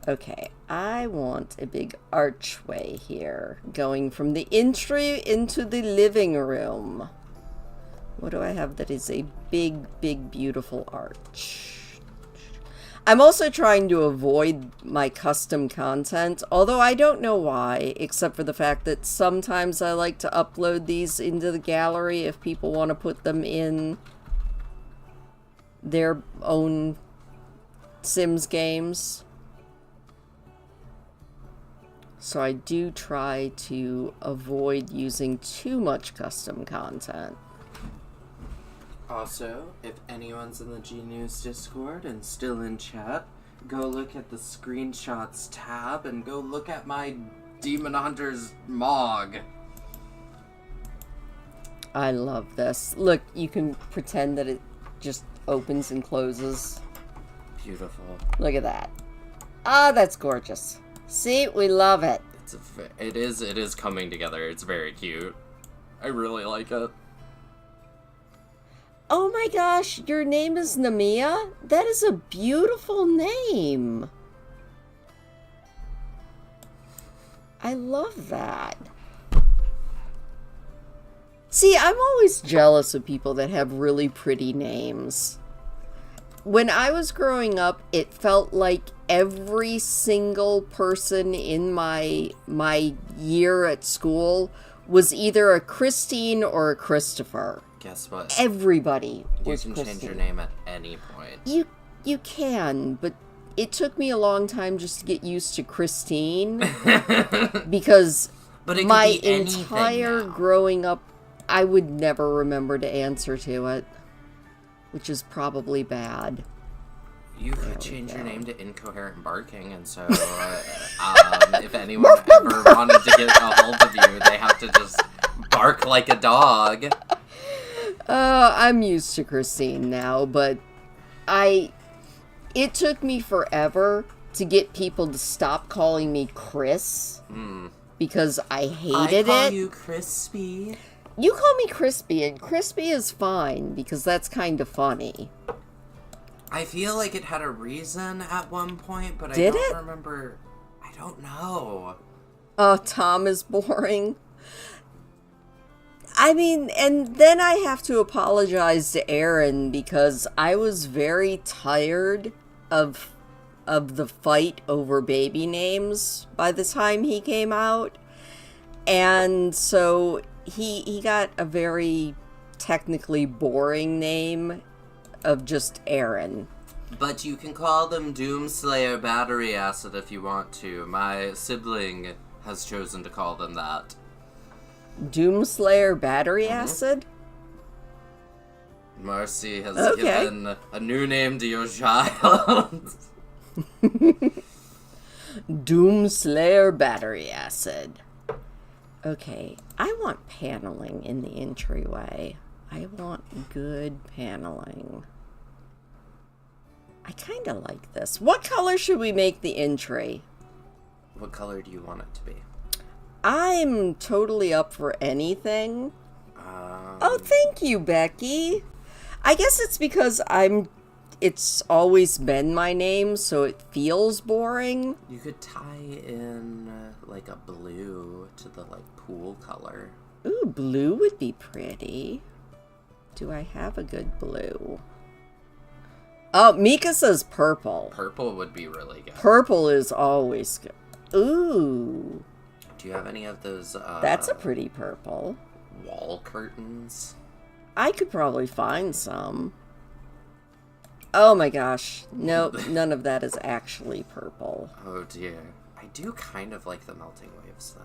Okay, I want a big archway here, going from the entry into the living room. What do I have that is a big, big, beautiful arch? I'm also trying to avoid my custom content, although I don't know why, except for the fact that sometimes I like to upload these into the gallery if people want to put them in their own Sims games. So I do try to avoid using too much custom content. Also, if anyone's in the G-News Discord and still in chat, go look at the screenshots tab and go look at my Demon Hunter's Mog. I love this. Look, you can pretend that it just opens and closes. Beautiful. Look at that. Ah, that's gorgeous. See, we love it. It is coming together. It's very cute. I really like it. Oh my gosh, your name is Namia? That is a beautiful name. I love that. See, I'm always jealous of people that have really pretty names. When I was growing up, it felt like every single person in my year at school was either a Christine or a Christopher. Guess what? Everybody was You can Christine. change your name at any point. You can, but it took me a long time just to get used to Christine because But it could my be anything entire now. growing up, I would never remember to answer to it, which is probably bad. You There could we change your go. name to Incoherent Barking, and so if anyone ever wanted to get a hold of you, they have to just bark like a dog. I'm used to Christine now, but it took me forever to get people to stop calling me Chris because I hated I call it. you Crispy. You call me Crispy, and Crispy is fine because that's kind of funny. I feel like it had a reason at one point, but Did I don't it? remember. I don't know. Tom is boring. I mean, and then I have to apologize to Aaron because I was very tired of the fight over baby names by the time he came out. And so he got a very technically boring name of just Aaron. But you can call them Doomslayer Battery Acid if you want to. My sibling has chosen to call them that. Doomslayer Battery Acid? Marcy has Okay. given a new name to your child. Doomslayer Battery Acid. Okay, I want paneling in the entryway. I want good paneling. I kind of like this. What color should we make the entry? What color do you want it to be? I'm totally up for anything. Oh, thank you, Becky. I guess it's because it's always been my name, so it feels boring. You could tie in like a blue to the like pool color. Ooh, blue would be pretty. Do I have a good blue? Oh, Mika says purple. Purple would be really good. Purple is always good. Ooh. Do you have any of those, That's a pretty purple. wall curtains? I could probably find some. Oh my gosh. Nope, none of that is actually purple. Oh dear. I do kind of like the melting waves, though.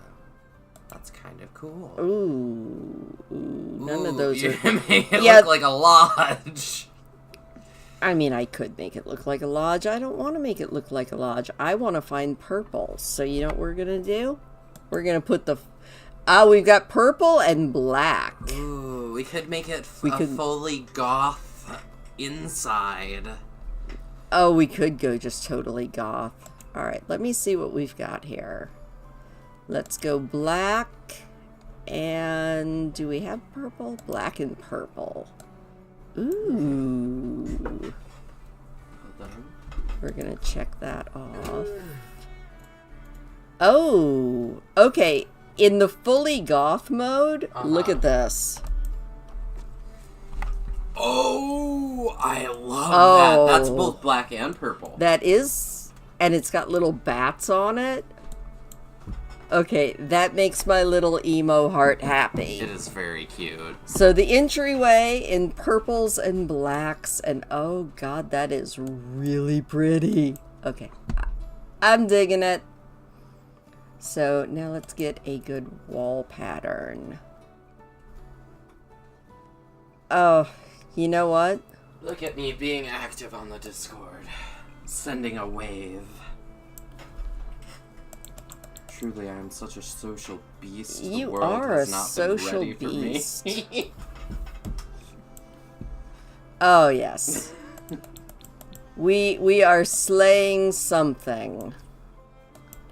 That's kind of cool. Ooh. None of Ooh, those you are... made it Yeah. look like a lodge. I mean, I could make it look like a lodge. I don't want to make it look like a lodge. I want to find purple. So you know what we're going to do? We're going to put the... we've got purple and black. Ooh, we could make it We a could- fully goth inside. Oh, we could go just totally goth. All right, let me see what we've got here. Let's go black. And do we have purple? Black and purple. Ooh. Hold on. We're going to check that off. Oh, okay. In the fully goth mode, look at this. Oh, I love Oh. that. That's both black and purple. That is, and it's got little bats on it. Okay, that makes my little emo heart happy. It is very cute. So the entryway in purples and blacks, and oh god, that is really pretty. Okay, I'm digging it. So now let's get a good wall pattern. Oh, you know what? Look at me being active on the Discord. Sending a wave. Truly, I am such a social beast. The You world are has a not social been ready for me. beast. Oh yes. We are slaying something.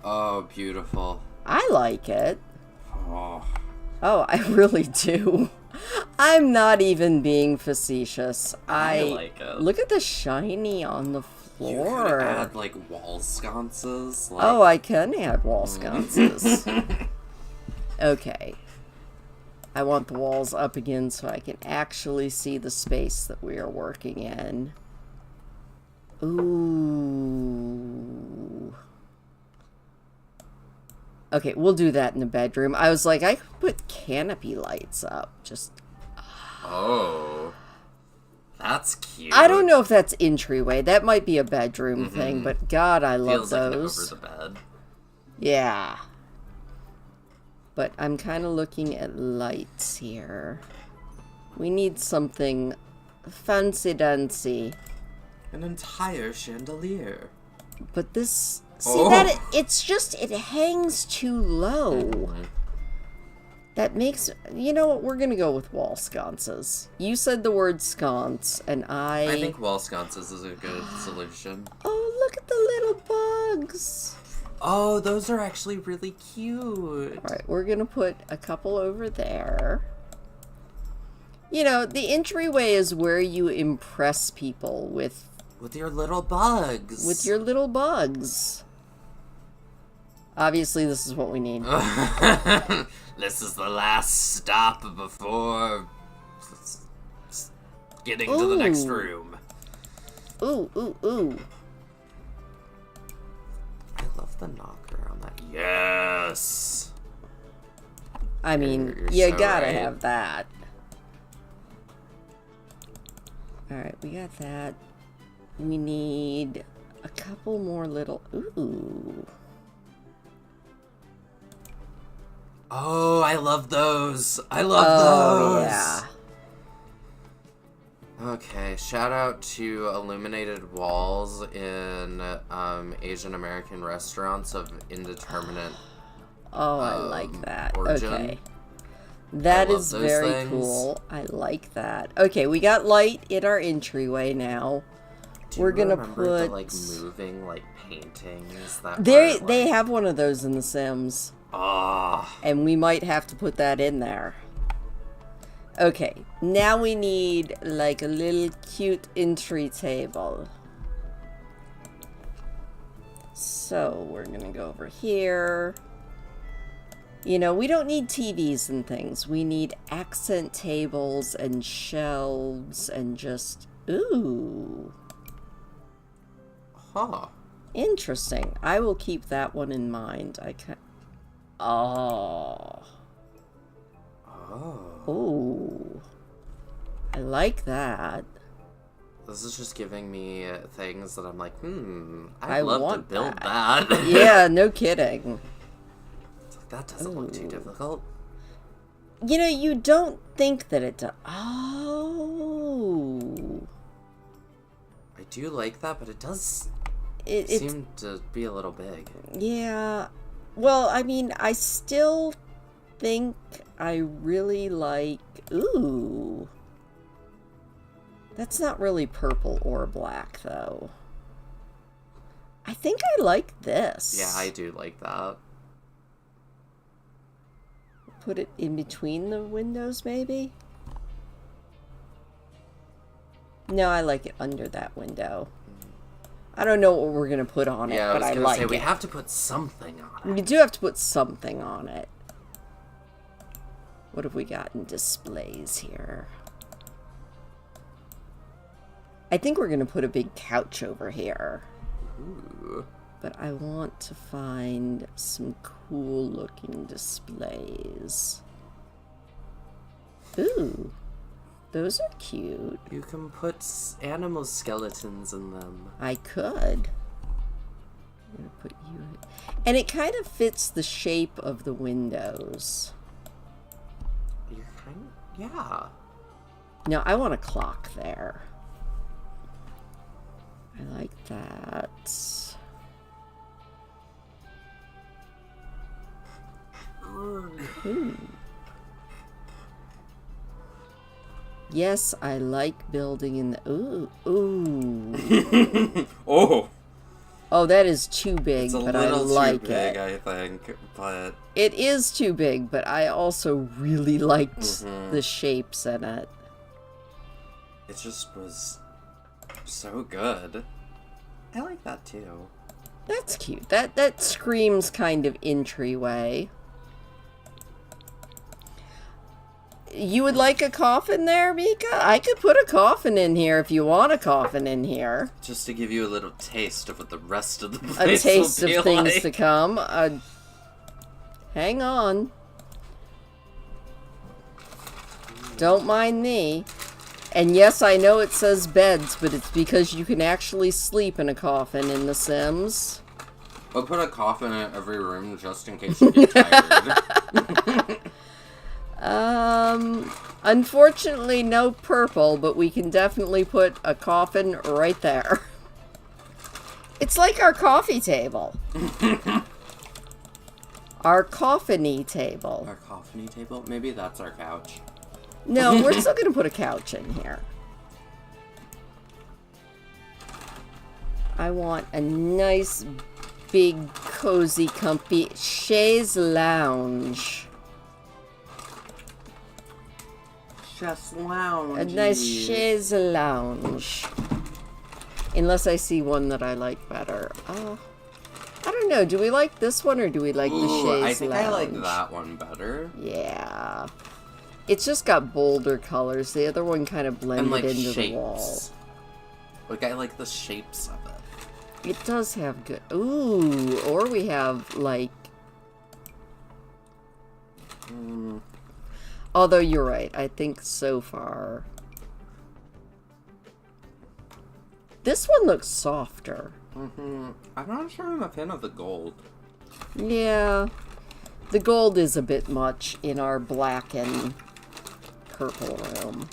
Oh, beautiful. I like it. Oh. Oh, I really do. I'm not even being facetious. I like it. Look at the shiny on the You floor. could add, like, wall sconces. Like... Oh, I can add wall sconces. Okay. I want the walls up again so I can actually see the space that we are working in. Ooh. Okay, we'll do that in the bedroom. I was like, I could put canopy lights up. Just... Oh. That's cute. I don't know if that's entryway. That might be a bedroom thing, but God, I love Feels like those. over the bed. Yeah. But I'm kind of looking at lights here. We need something fancy-dancy. An entire chandelier. But this... See, Oh. that it's just... It hangs too low. That makes... You know what? We're going to go with wall sconces. You said the word sconce, and I think wall sconces is a good solution. Oh, look at the little bugs. Oh, those are actually really cute. All right, we're going to put a couple over there. You know, the entryway is where you impress people with your little bugs. with your little bugs. Obviously, this is what we need. This is the last stop before getting to the next Ooh. room. Ooh, ooh, ooh. I love the knocker on that. Yes. I mean, You're you so gotta right. have that. Alright, we got that. We need a couple more little... Ooh. Oh, I love those. I love Oh, those. yeah. Okay, shout out to illuminated walls in Asian American restaurants of indeterminate. Oh, I like that. origin. Okay. That love is those very things. cool. I like that. Okay, we got light in our entryway now. Do We're you gonna remember put... the, like, moving, like, paintings that They were, they like... have one of those in The Sims. Ah. And we might have to put that in there. Okay, now we need like a little cute entry table. So we're gonna go over here. You know, we don't need TVs and things. We need accent tables and shelves and just... Ooh. Huh. Interesting. I will keep that one in mind. I can... Oh. Oh. Ooh. I like that. This is just giving me things that I'm like, I I'd love to want build that. that. Yeah, no kidding. It's like, that doesn't look too difficult. You know, you don't think that it does. Oh. I do like that, but it does It seem to be a little big. Yeah. Well, I mean, I still think I really like... Ooh. That's not really purple or black, though. I think I like this. Yeah, I do like that. Put it in between the windows, maybe? No, I like it under that window. I don't know what we're going to put on it, but I like it. We have to put something on it. We do have to put something on it. What have we got in displays here? I think we're going to put a big couch over here. Ooh. But I want to find some cool looking displays. Ooh. Those are cute. You can put animal skeletons in them. I could. I'm going to put you in. And it kind of fits the shape of the windows. You're kind of... Yeah. No, I want a clock there. I like that. Ooh. Yes, I like building in the... Ooh. Ooh. Oh! Oh, that is too big, It's a but I little like too big, it. I think, but... It is too big, but I also really liked the shapes in it. It just was so good. I like that too. That's cute. That screams kind of entryway. You would like a coffin there, Mika? I could put a coffin in here if you want a coffin in here. Just to give you a little taste of what the rest of the A place taste will be of things like. to come. Hang on. Don't mind me. And yes, I know it says beds, but it's because you can actually sleep in a coffin in The Sims. I'll put a coffin in every room just in case you get tired. Unfortunately, no purple, but we can definitely put a coffin right there. It's like our coffee table. Our coffin-y table. Our coffin table? Maybe that's our couch. No, we're still gonna put a couch in here. I want a nice, big, cozy, comfy chaise lounge. Chef's lounge. A nice chaise lounge. Unless I see one that I like better. I don't know. Do we like this one or do we like the chaise lounge? I think I like that one better. Yeah. It's just got bolder colors. The other one kind of blended And like into shapes. the wall. Like I like the shapes of it. It does have good... Ooh, or we have, like... Although you're right. I think so far... This one looks softer. I'm not sure I'm a fan of the gold. Yeah. The gold is a bit much in our black and purple room.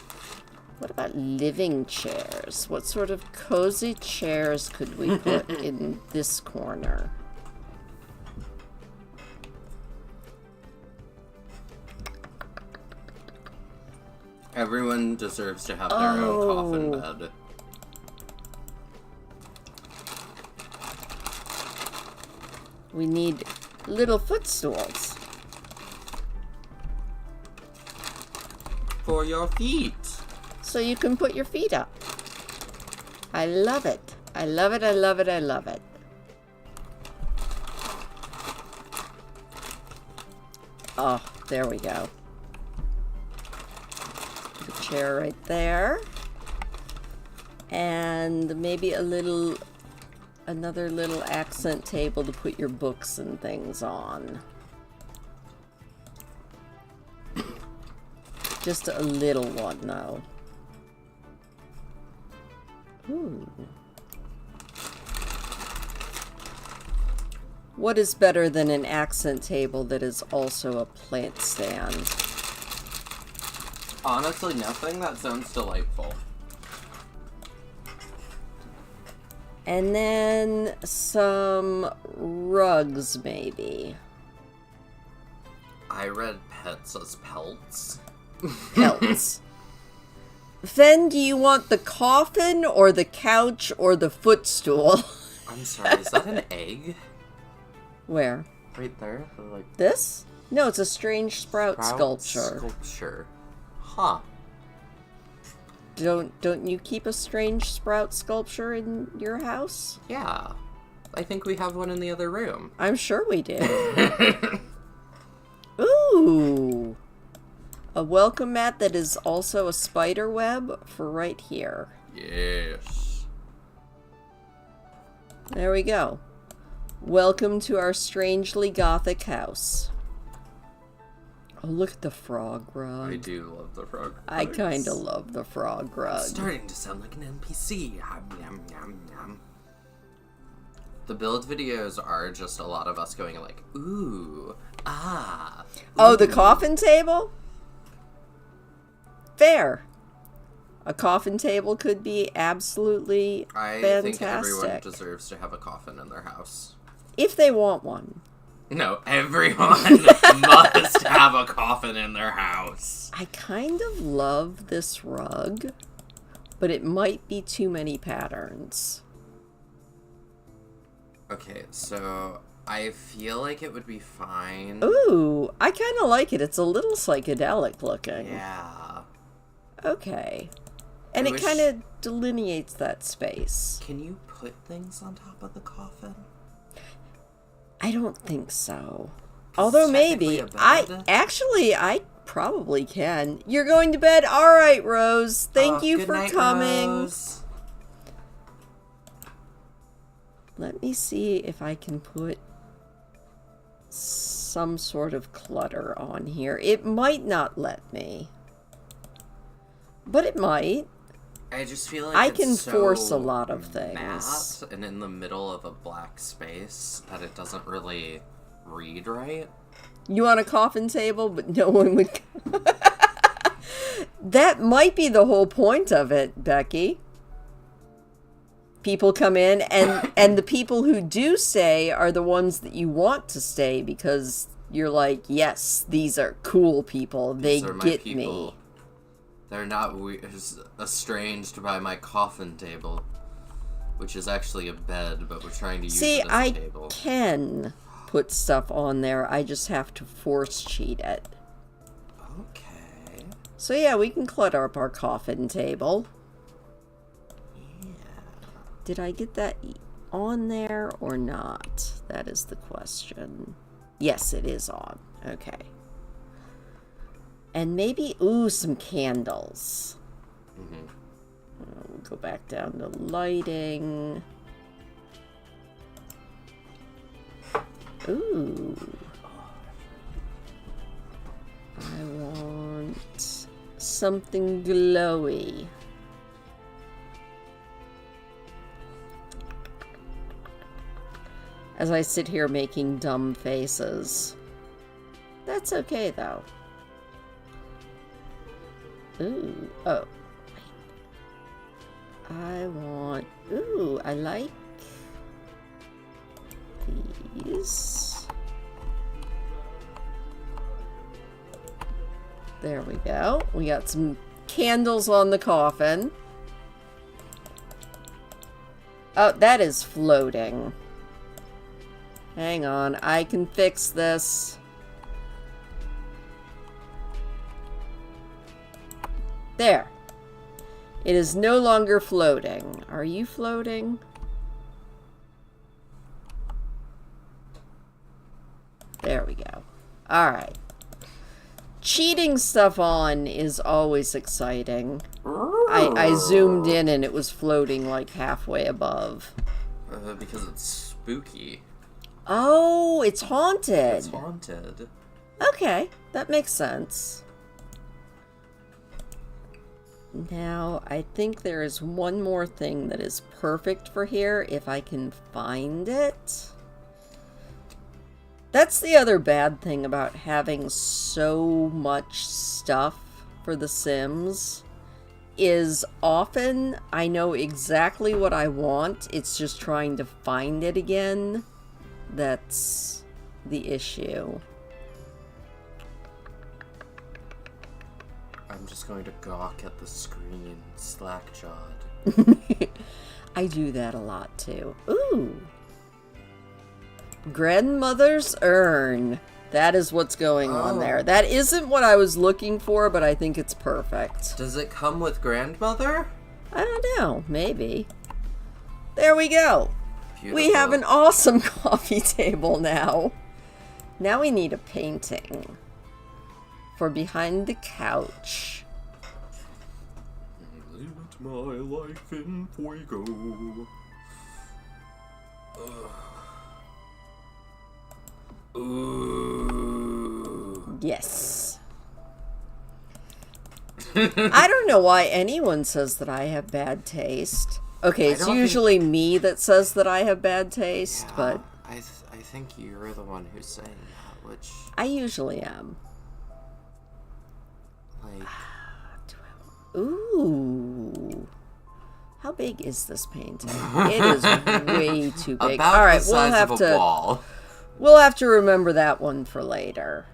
What about living chairs? What sort of cozy chairs could we put in this corner? Everyone deserves to have their own coffin bed. We need little footstools. For your feet. So you can put your feet up. I love it. I love it, I love it, I love it. Oh, there we go. Put a chair right there. And maybe another little accent table to put your books and things on. Just a little one, though. Ooh. What is better than an accent table that is also a plant stand? Honestly, nothing. That sounds delightful. And then some rugs, maybe. I read pets as pelts. Pelts. Then, do you want the coffin or the couch or the footstool? I'm sorry, is that an egg? Where? Right there? Like This? No, it's a strange sprout sculpture. Sculpture. Huh. Don't you keep a strange sprout sculpture in your house? Yeah. I think we have one in the other room. I'm sure we do. Ooh. A welcome mat that is also a spider web for right here. Yes. There we go. Welcome to our strangely gothic house. Oh, look at the frog rug. I do love the frog. I kind of love the frog rug. It's starting to sound like an NPC. Yum, yum, yum, yum. The build videos are just a lot of us going like, ooh, ah. Ooh. Oh, the coffin table? Fair. A coffin table could be absolutely fantastic. think everyone deserves to have a coffin in their house. If they want one. No, everyone must have a coffin in their house. I kind of love this rug, but it might be too many patterns. Okay, so I feel like it would be fine. Ooh, I kind of like it. It's a little psychedelic looking. Yeah. Okay. And I it wish- kind of delineates that space. Can you put things on top of the coffin? I don't think so. Although maybe. technically a I probably can. You're going to bed? All right, Rose. Thank you Good for night, coming. Rose. Let me see if I can put some sort of clutter on here. It might not let me. But it might. I just feel like I it's can so force a lot of things. matte and in the middle of a black space that it doesn't really read right. You want a coffin table, but no one would... That might be the whole point of it, Becky. People come in, and the people who do stay are the ones that you want to stay because you're like, yes, these are cool people. They These are my get people. me. They're not estranged by my coffin table, which is actually a bed, but we're trying to use See, it as a I table. can put stuff on there. I just have to force cheat it. Okay. So yeah, we can clutter up our coffin table. Yeah. Did I get that on there or not? That is the question. Yes, it is on. Okay. And maybe, ooh, some candles. Mm-hmm. We'll go back down to lighting. Ooh. I want something glowy. As I sit here making dumb faces. That's okay, though. Ooh. Oh. I want... Ooh, I like these. There we go. We got some candles on the coffin. Oh, that is floating. Hang on, I can fix this. There. It is no longer floating. Are you floating? There we go. Alright. cheating stuff on is always exciting. I zoomed in and it was floating like halfway above. Because it's spooky. Oh, it's haunted. It's haunted. Okay, that makes sense. Now, I think there is one more thing that is perfect for here, if I can find it. That's the other bad thing about having so much stuff for The Sims, is often I know exactly what I want, it's just trying to find it again. That's the issue. I'm just going to gawk at the screen, slack-jawed. I do that a lot too. Ooh! Grandmother's urn. That is what's going on there. That isn't what I was looking for, but I think it's perfect. Does it come with grandmother? I don't know. Maybe. There we go. Beautiful. We have an awesome coffee table now. Now we need a painting for behind the couch. Limit my life in fuego. Ooh. Yes. I don't know why anyone says that I have bad taste. Okay, it's usually me that says that I have bad taste, Yeah, but I think you're the one who's saying that, which, I usually am. like, Ooh. How big is this painting? It is way too big. about All right, the size of a ball. we'll have to remember that one for later.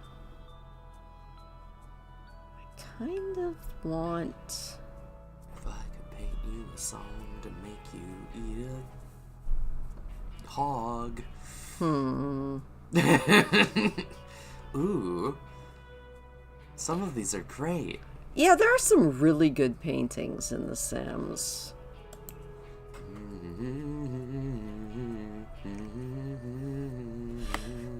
I kind of want... If I could paint you a song to make you eat a hog. Ooh. Some of these are great. Yeah, there are some really good paintings in The Sims.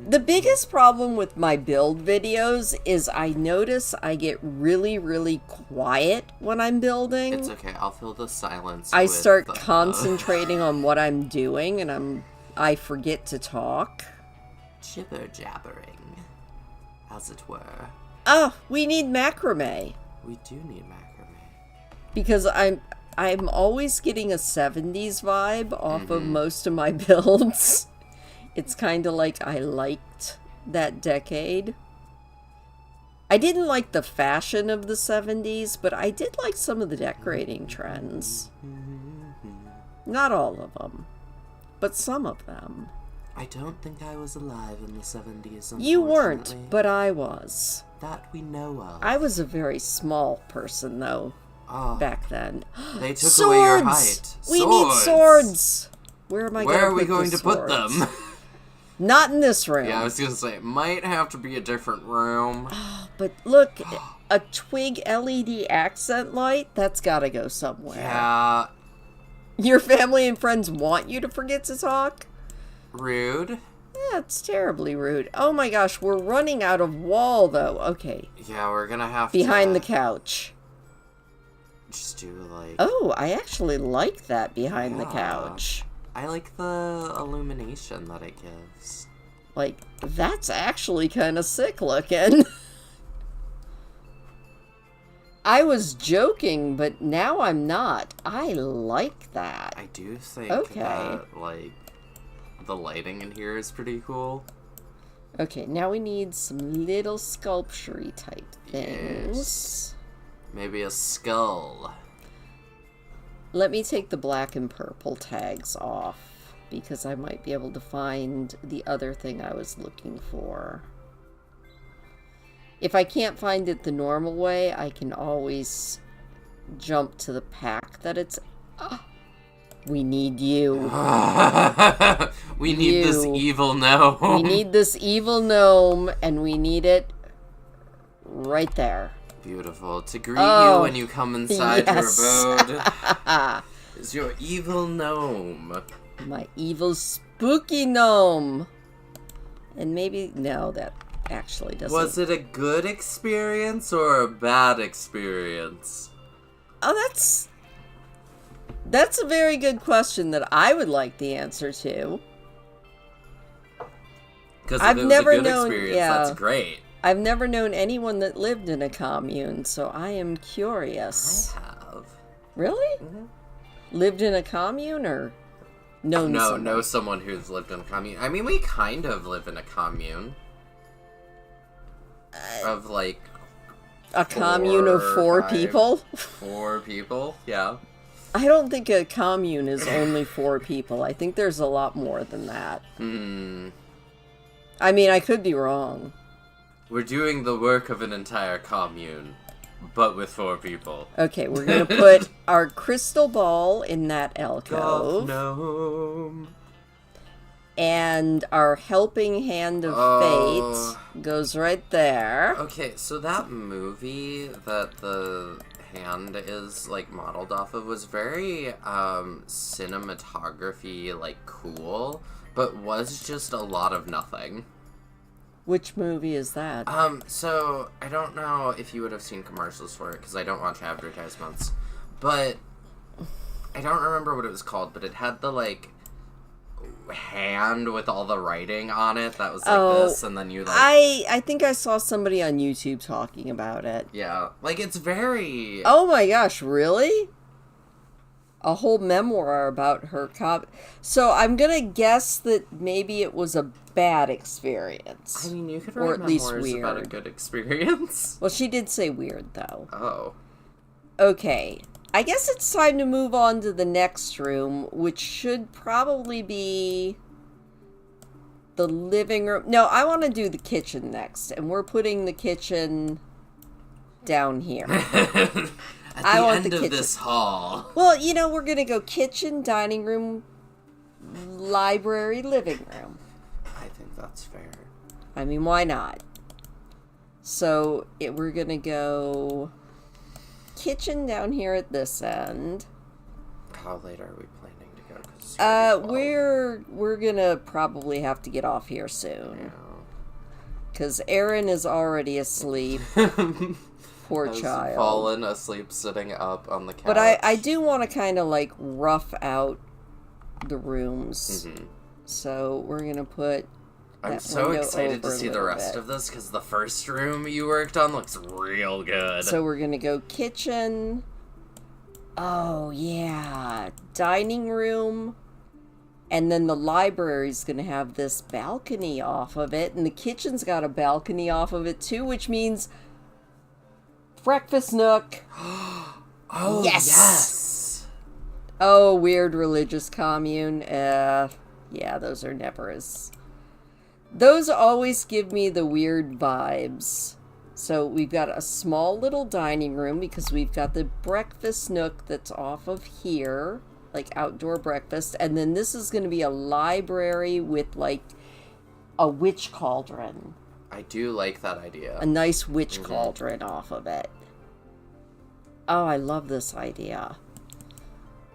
The biggest problem with my build videos is I notice I get really, really quiet when I'm building. It's okay, I'll fill the silence I with start the- concentrating on what I'm doing and I forget to talk. Jibber-jabbering, as it were. Oh, we need macrame. We do need macrame. Because I'm always getting a 70s vibe off of most of my builds. It's kind of like I liked that decade. I didn't like the fashion of the 70s, but I did like some of the decorating trends. Not all of them, but some of them. I don't think I was alive in the 70s, You weren't, unfortunately. but I was. That we know of. I was a very small person, though, Oh, back then. they took away your Swords! height. We need swords! Where am I Where gonna are we put going the to put swords? them? Not in this room. Yeah, I was gonna say, it might have to be a different room. But look, a twig LED accent light, that's gotta go somewhere. Yeah, Your family and friends want you to forget to talk? rude. Yeah, it's terribly rude. Oh my gosh, we're running out of wall, though. Okay, Yeah, we're gonna have behind to... the couch. Just do, like... Oh, I actually like that behind the Yeah. couch. I like the illumination that it gives. Like, that's actually kind of sick looking. I was joking, but now I'm not. I like that. I do think Okay. that, like, the lighting in here is pretty cool. Okay, now we need some little sculpture-y type things. Yes. Maybe a skull. Let me take the black and purple tags off, because I might be able to find the other thing I was looking for. If I can't find it the normal way, I can always jump to the pack that it's... We need you. We need this You. evil gnome. We need this evil gnome, and we need it right there. Beautiful. To greet Oh, you when you come inside yes. your abode is your evil gnome. My evil spooky gnome. And maybe... No, that... actually doesn't. Was it a good experience or a bad experience? Oh, that's a very good question that I would like the answer to. Because if I've it was never a good known- experience, yeah. that's great. I've never known anyone that lived in a commune, so I am I curious. have. Really? Mhm. Lived in a commune or known No, someone? know someone who's lived in a commune. I mean, we kind of live in a commune. Of like A commune of 4 5, people? 4 people, yeah. I don't think a commune is only 4 people. I think there's a lot more than that. Hmm. I mean, I could be wrong. We're doing the work of an entire commune, but with 4 people. Okay, we're gonna put our crystal ball in that alcove. Gnome. And our helping hand of Oh. fate goes right there. Okay, so that movie that the hand is like modeled off of was very cinematography like cool, but was just a lot of nothing. Which movie is that? So I don't know if you would have seen commercials for it because I don't watch advertisements, but I don't remember what it was called, but it had the like hand with all the writing on it that was like this, and then you like I think I saw somebody on YouTube talking about it. yeah, like it's very Oh my gosh, really? A whole memoir about her So I'm gonna guess that maybe it was a bad experience. I mean, you could or write at least memoirs about a weird. good experience. Well, she did say weird, though. Oh. Okay. I guess it's time to move on to the next room, which should probably be the living room. No, I want to do the kitchen next, and we're putting the kitchen down here. At I the want end the of kitchen. this hall. Well, you know, we're going to go kitchen, dining room, library, living room. I think that's fair. I mean, why not? So, we're going to go kitchen down here at this end. How late are we planning to go? 'Cause it's already 12. We're gonna probably have to get off here soon. Yeah. Because Aaron is already asleep. Poor Has child. fallen asleep sitting up on the couch. But I do want to kind of like rough out the rooms. Mhm. So we're gonna put I'm that so window excited to over a see the little rest bit. of this because the first room you worked on looks real good. So we're gonna go kitchen. Oh yeah, dining room. And then the library's gonna have this balcony off of it, and the kitchen's got a balcony off of it too, which means breakfast nook. oh yes. Oh, weird religious commune. Yeah, those are never as... Those always give me the weird vibes. So we've got a small little dining room because we've got the breakfast nook that's off of here, like outdoor breakfast. And then this is going to be a library with like a witch cauldron. I do like that idea. A nice witch cauldron off of it. Oh, I love this idea.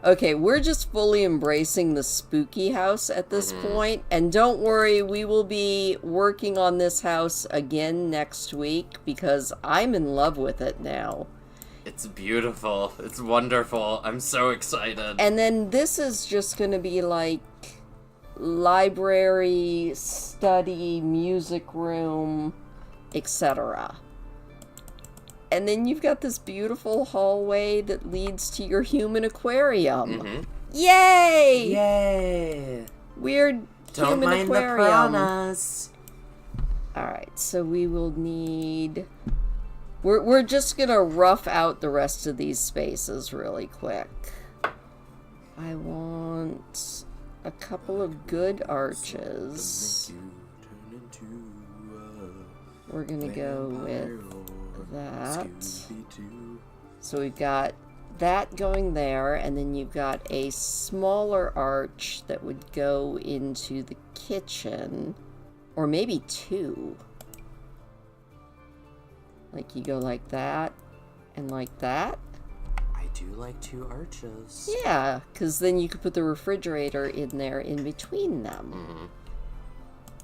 Okay, we're just fully embracing the spooky house at this point. And don't worry, we will be working on this house again next week because I'm in love with it now. It's beautiful. It's wonderful. I'm so excited. And then this is just going to be like library, study, music room, etc. And then you've got this beautiful hallway that leads to your human aquarium. Yay! Yay! Weird Don't human mind aquarium. the piranhas. Alright, so we will need... We're just gonna rough out the rest of these spaces really quick. I want a couple of good arches. We're gonna go with that. So we've got that going there, and then you've got a smaller arch that would go into the kitchen, or maybe 2. Like you go like that, and like that. I do like 2 arches. Yeah, because then you could put the refrigerator in there in between them.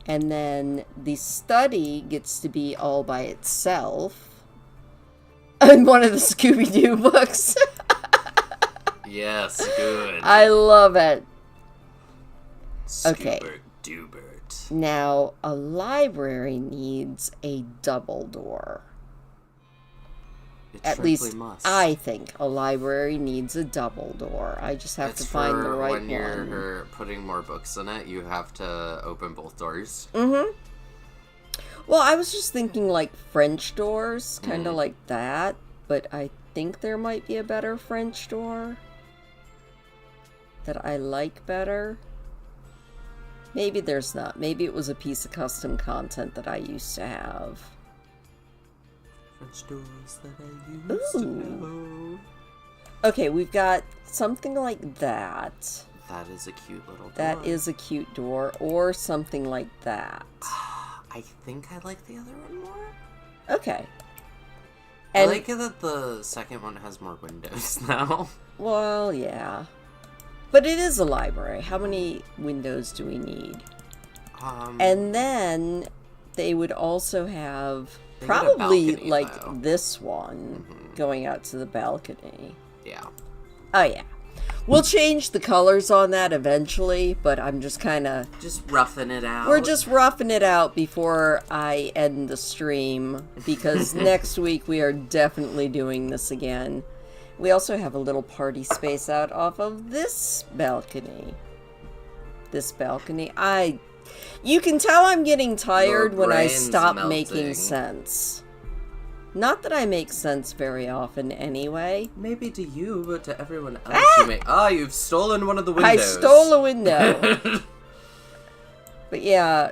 And then the study gets to be all by itself. And one of the Scooby-Doo books. Yes, good. I love it. Okay. Doobert. Now, a library needs a double door. It At simply least must. I think a library needs a double door. I just have to find the right when one. you're putting more books in it, you have to open both doors. Mm-hmm. Well, I was just thinking like French doors, kind of like that. But I think there might be a better French door that I like better. Maybe there's not. Maybe it was a piece of custom content that I used to have. French doors that I used to know. Okay, we've got something like that. That is a cute little door. That is a cute door, or something like that. I think I like the other one more. Okay. I And, like it that the second one has more windows now. well, yeah. But it is a library. How many windows do we need? And then they would also have They got a probably balcony, like though. this one going out to the balcony. Yeah. Oh, yeah. We'll change the colors on that eventually, but I'm just kind of... Just roughing it out. We're just roughing it out before I end the stream, because next week we are definitely doing this again. We also have a little party space out off of this balcony. This balcony. You can tell I'm getting tired Your when I brain's stop melting. making sense. Not that I make sense very often anyway. Maybe to you, but to everyone else you make... Ah, you've stolen one of the windows. I stole a window. But yeah,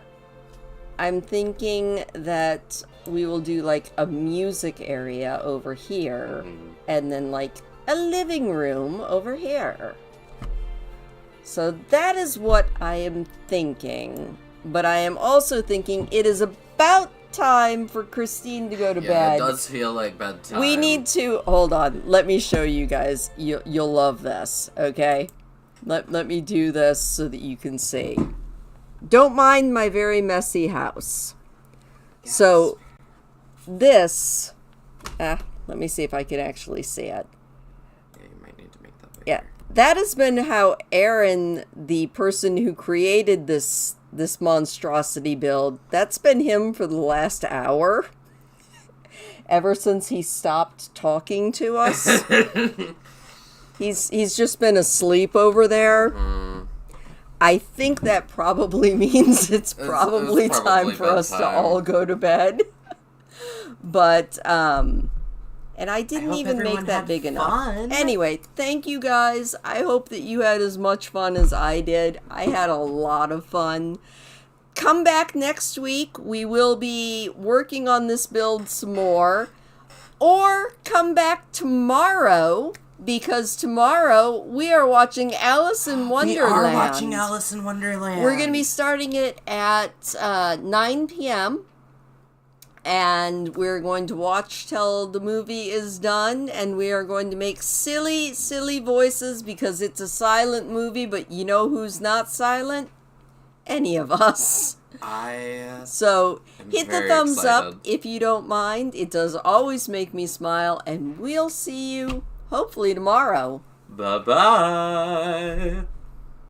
I'm thinking that we will do like a music area over here, and then like a living room over here. So that is what I am thinking. But I am also thinking it is about time for Christine to go to Yeah, bed. it does feel like bedtime. We need to hold on. Let me show you guys. You'll love this. Okay, let me do this so that you can see. Don't mind my very messy house. Yes. So this. Let me see if I can actually see it. Yeah, you might need to make that bigger. Yeah, that has been how Aaron, the person who created this monstrosity build, that's been him for the last hour. Ever since he stopped talking to us. He's just been asleep over there. I think that probably means it's probably time for us to bedtime. all go to bed. But, and I didn't hope even make everyone that had big enough. fun. Anyway, thank you guys. I hope that you had as much fun as I did. I had a lot of fun. Come back next week. We will be working on this build some more. Or come back tomorrow, because tomorrow we are watching Alice in Wonderland. We are watching Alice in Wonderland. We're going to be starting it at 9 p.m. And we're going to watch till the movie is done. And we are going to make silly, silly voices because it's a silent movie. But you know who's not silent? Any of us. So hit the thumbs up if you don't mind. It does always make me smile. And we'll see you hopefully tomorrow. Bye-bye.